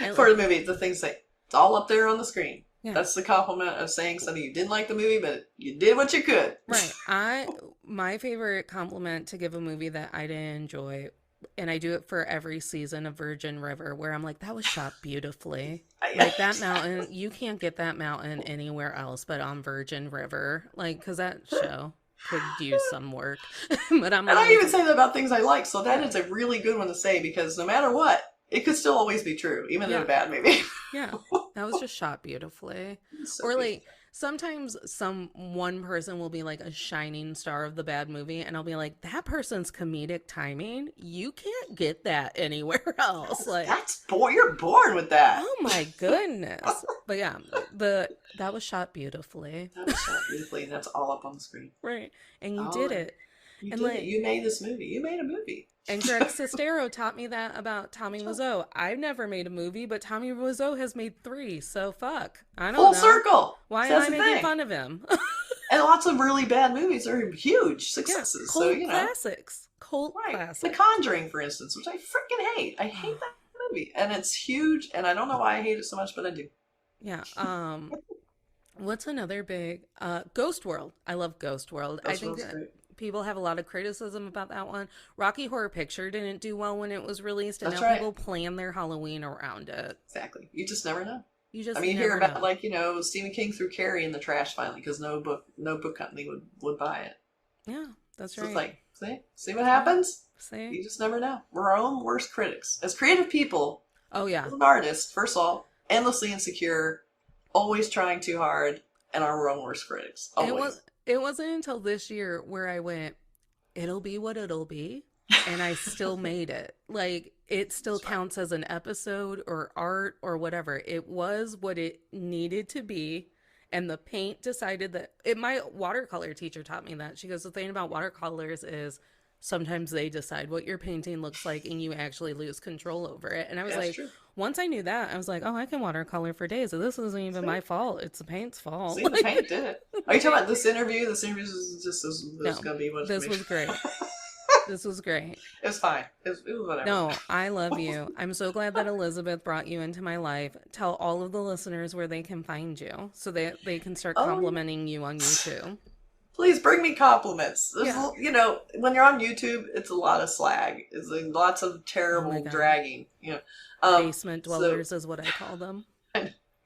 and, For the movie, the things say it's all up there on the screen. yeah. That's the compliment of saying something you didn't like the movie, but you did what you could. Right. My favorite compliment to give a movie that I didn't enjoy, and I do it for every season of Virgin River, where I'm like, that was shot beautifully. Like, that mountain, you can't get that mountain anywhere else but on Virgin River. Like, because that show could use some work. But I'm And I like, even say that about things I like, so that is a really good one to say, because no matter what, it could still always be true, even in Yeah. a bad movie. yeah, that was just shot beautifully. So Or good. like, sometimes one person will be like a shining star of the bad movie, and I'll be like, that person's comedic timing, you can't get that anywhere else. Like, You're born with that. oh my goodness. But yeah, that was shot beautifully. That was shot beautifully, and that's all up on the screen. Right. And you All did right. it. You And did like, it. You made this movie. You made a movie. and Greg Sestero taught me that about Tommy Wiseau. I've never made a movie, but Tommy Wiseau has made 3, so fuck. I don't Full know. circle. Why So am that's I the making thing. fun of him? And lots of really bad movies are huge Yeah, successes. cult So, you know. classics. Cult Right. The classics. Conjuring, for instance, which I freaking hate. I hate that movie. And it's huge, and I don't know why I hate it so much, but I do. Yeah. What's another big Ghost World? I love Ghost World. I Ghost think World's great. people have a lot of criticism about that one. Rocky Horror Picture didn't do well when it was released, and That's now right. people plan their Halloween around it. Exactly. You just never know. You just I mean, you never hear about, know. like, Stephen King threw Carrie in the trash finally because no book company would buy it. Yeah, that's So right. it's like, see what happens? See? You just never know. We're our own worst critics. As creative people, Oh yeah. as an artist, first of all, endlessly insecure, always trying too hard, and our own worst critics. Always. It wasn't until this year where I went, it'll be what it'll be, and I still made it. Like, it still counts as an episode or art or whatever. It was what it needed to be, and the paint decided that my watercolor teacher taught me that. She goes, the thing about watercolors is sometimes they decide what your painting looks like, and you actually lose control over it. And I was That's like, true. once I knew that, I was like, oh, I can watercolor for days. So this isn't even See? my fault. It's the paint's fault. See, the paint did it. Are you talking about this interview? This interview is just No, going to be what this was great. This was great. It was fine. It was whatever. No, I love you. I'm so glad that Elizabeth brought you into my life. Tell all of the listeners where they can find you so that they can start Oh. complimenting you on YouTube. Please bring me compliments. There's, Yeah. when you're on YouTube, it's a lot of slag. It's like lots of Oh my terrible God. dragging. Basement dwellers is what I call them.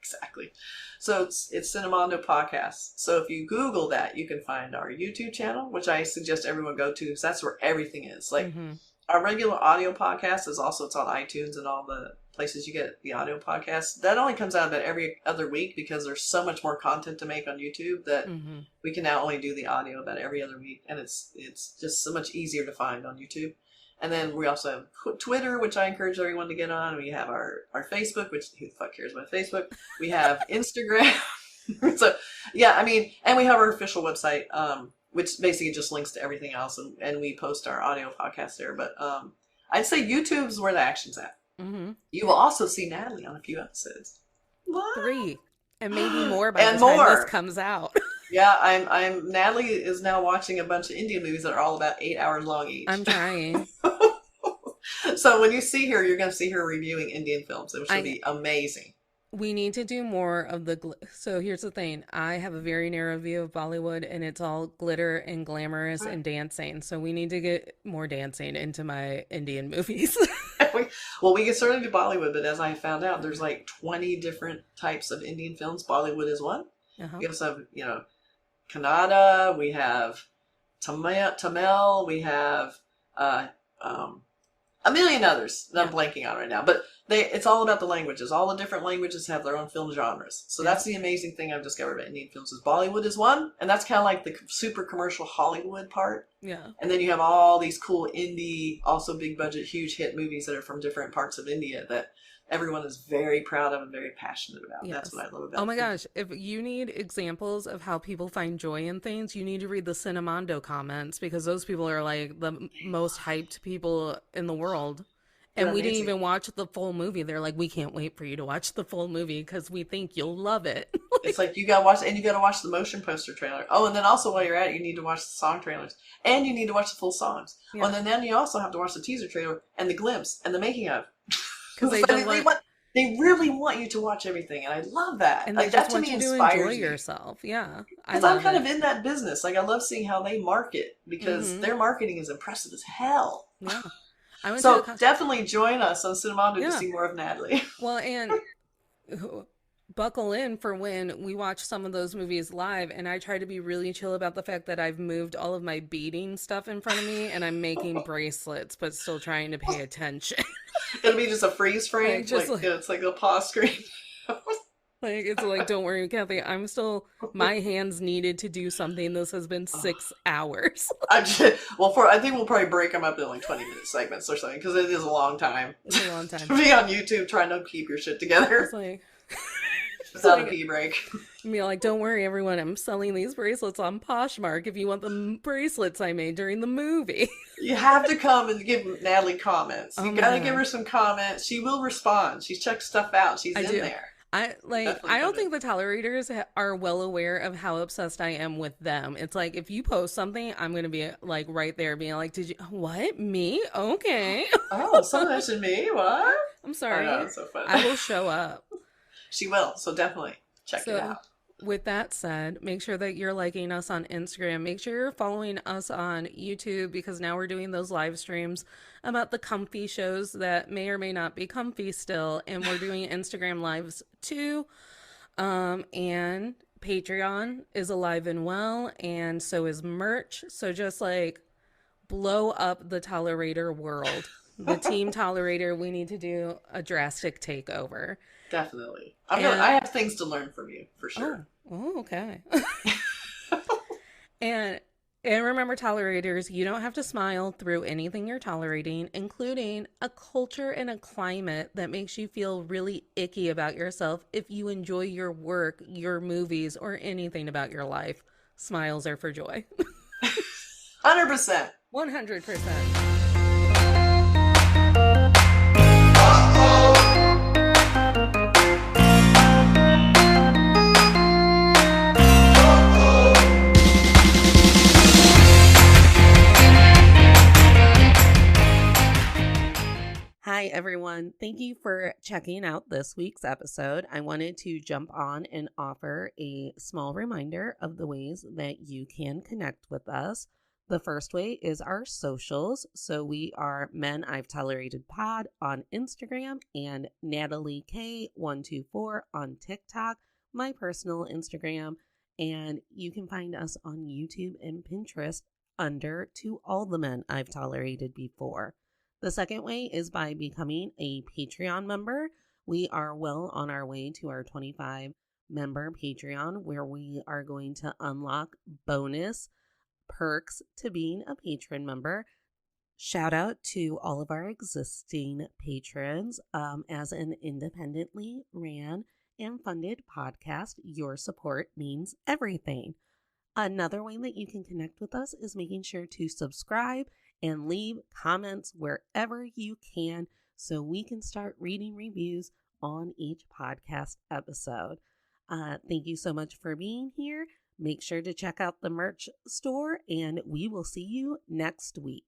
Exactly. So it's Cinemondo Podcast. So if you Google that, you can find our YouTube channel, which I suggest everyone go to, because that's where everything is. Like, Mhm. our regular audio podcast it's on iTunes and all the places you get the audio podcast. That only comes out about every other week because there's so much more content to make on YouTube that Mhm. we can now only do the audio about every other week, and it's just so much easier to find on YouTube. And then we also have Twitter, which I encourage everyone to get on. We have our Facebook, which who the fuck cares about Facebook? We have Instagram. So, yeah, I mean, and we have our official website, which basically just links to everything else, and we post our audio podcast there. But I'd say YouTube's where the action's at. Mm-hmm. You will also see Natalie on a few episodes. What? 3. And maybe more by and the time more. this comes out. Yeah, I'm Natalie is now watching a bunch of Indian movies that are all about 8 hours long each. I'm trying. So when you see her, you're going to see her reviewing Indian films, which will be amazing. We need to do more of the... So here's the thing. I have a very narrow view of Bollywood, and it's all glitter and glamorous and dancing. So we need to get more dancing into my Indian movies. Well, we can certainly do Bollywood, but as I found out, there's like 20 different types of Indian films. Bollywood is one. Uh-huh. We also have, Kannada. We have Tamil. We have a million others that I'm blanking on right now. But it's all about the languages. All the different languages have their own film genres. So that's the amazing thing I've discovered about Indian films is Bollywood is one, and that's kind of like the super commercial Hollywood part. Yeah. And then you have all these cool indie, also big budget, huge hit movies that are from different parts of India that everyone is very proud of and very passionate about. Yes. That's what I love about it. Oh my gosh. If you need examples of how people find joy in things, you need to read the Cinemondo comments, because those people are like the most hyped people in the world. And we didn't even watch the full movie. They're like, we can't wait for you to watch the full movie because we think you'll love it. It's like you gotta watch, and you gotta watch the motion poster trailer. Oh, and then also while you're at it, you need to watch the song trailers, and you need to watch the full songs. Yeah. Oh, and then you also have to watch the teaser trailer and the glimpse and the making of. Because they really want you to watch everything, and I love that. And they like, just that want to me you to inspires enjoy me. yourself. Yeah, because I'm kind of in that business. Like I love seeing how they market, because their marketing is impressive as hell. Yeah. So definitely join us on Cinemondo to see more of Natalie. Well, and buckle in for when we watch some of those movies live, and I try to be really chill about the fact that I've moved all of my beading stuff in front of me, and I'm making bracelets, but still trying to pay attention. It'll be just a freeze frame, it's like a pause screen. Like, it's like, don't worry, Kathy, my hands needed to do something. This has been 6 hours. I think we'll probably break them up in like 20-minute segments or something, because it is a long time. It's a long time. To be on YouTube trying to keep your shit together. It's like... Without a pee break. Me like, don't worry, everyone, I'm selling these bracelets on Poshmark if you want the bracelets I made during the movie. You have to come and give Natalie comments. You gotta give her some comments. She will respond. She's checked stuff out. She's in there. I don't think the tolerators are well aware of how obsessed I am with them. It's like, if you post something, I'm going to be like right there being like, what? Me? Okay. Oh, someone mentioned me? What? I'm sorry. I know, it's so funny. I will show up. She will. So definitely check it out. With that said, make sure that you're liking us on Instagram. Make sure you're following us on YouTube, because now we're doing those live streams about the comfy shows that may or may not be comfy still. And we're doing Instagram lives too. And Patreon is alive and well. And so is merch. So just like blow up the tolerator world. The team tolerator, we need to do a drastic takeover. Definitely. I have things to learn from you, for sure. Oh, okay. And remember, tolerators, you don't have to smile through anything you're tolerating, including a culture and a climate that makes you feel really icky about yourself if you enjoy your work, your movies, or anything about your life. Smiles are for joy. 100%. 100%. Hi, everyone. Thank you for checking out this week's episode. I wanted to jump on and offer a small reminder of the ways that you can connect with us. The first way is our socials. So we are Men I've Tolerated Pod on Instagram and Natalie K124 on TikTok, my personal Instagram. And you can find us on YouTube and Pinterest under To All the Men I've Tolerated Before. The second way is by becoming a Patreon member. We are well on our way to our 25 member Patreon, where we are going to unlock bonus perks to being a patron member. Shout out to all of our existing patrons. As an independently ran and funded podcast, your support means everything. Another way that you can connect with us is making sure to subscribe and leave comments wherever you can so we can start reading reviews on each podcast episode. Thank you so much for being here. Make sure to check out the merch store, and we will see you next week.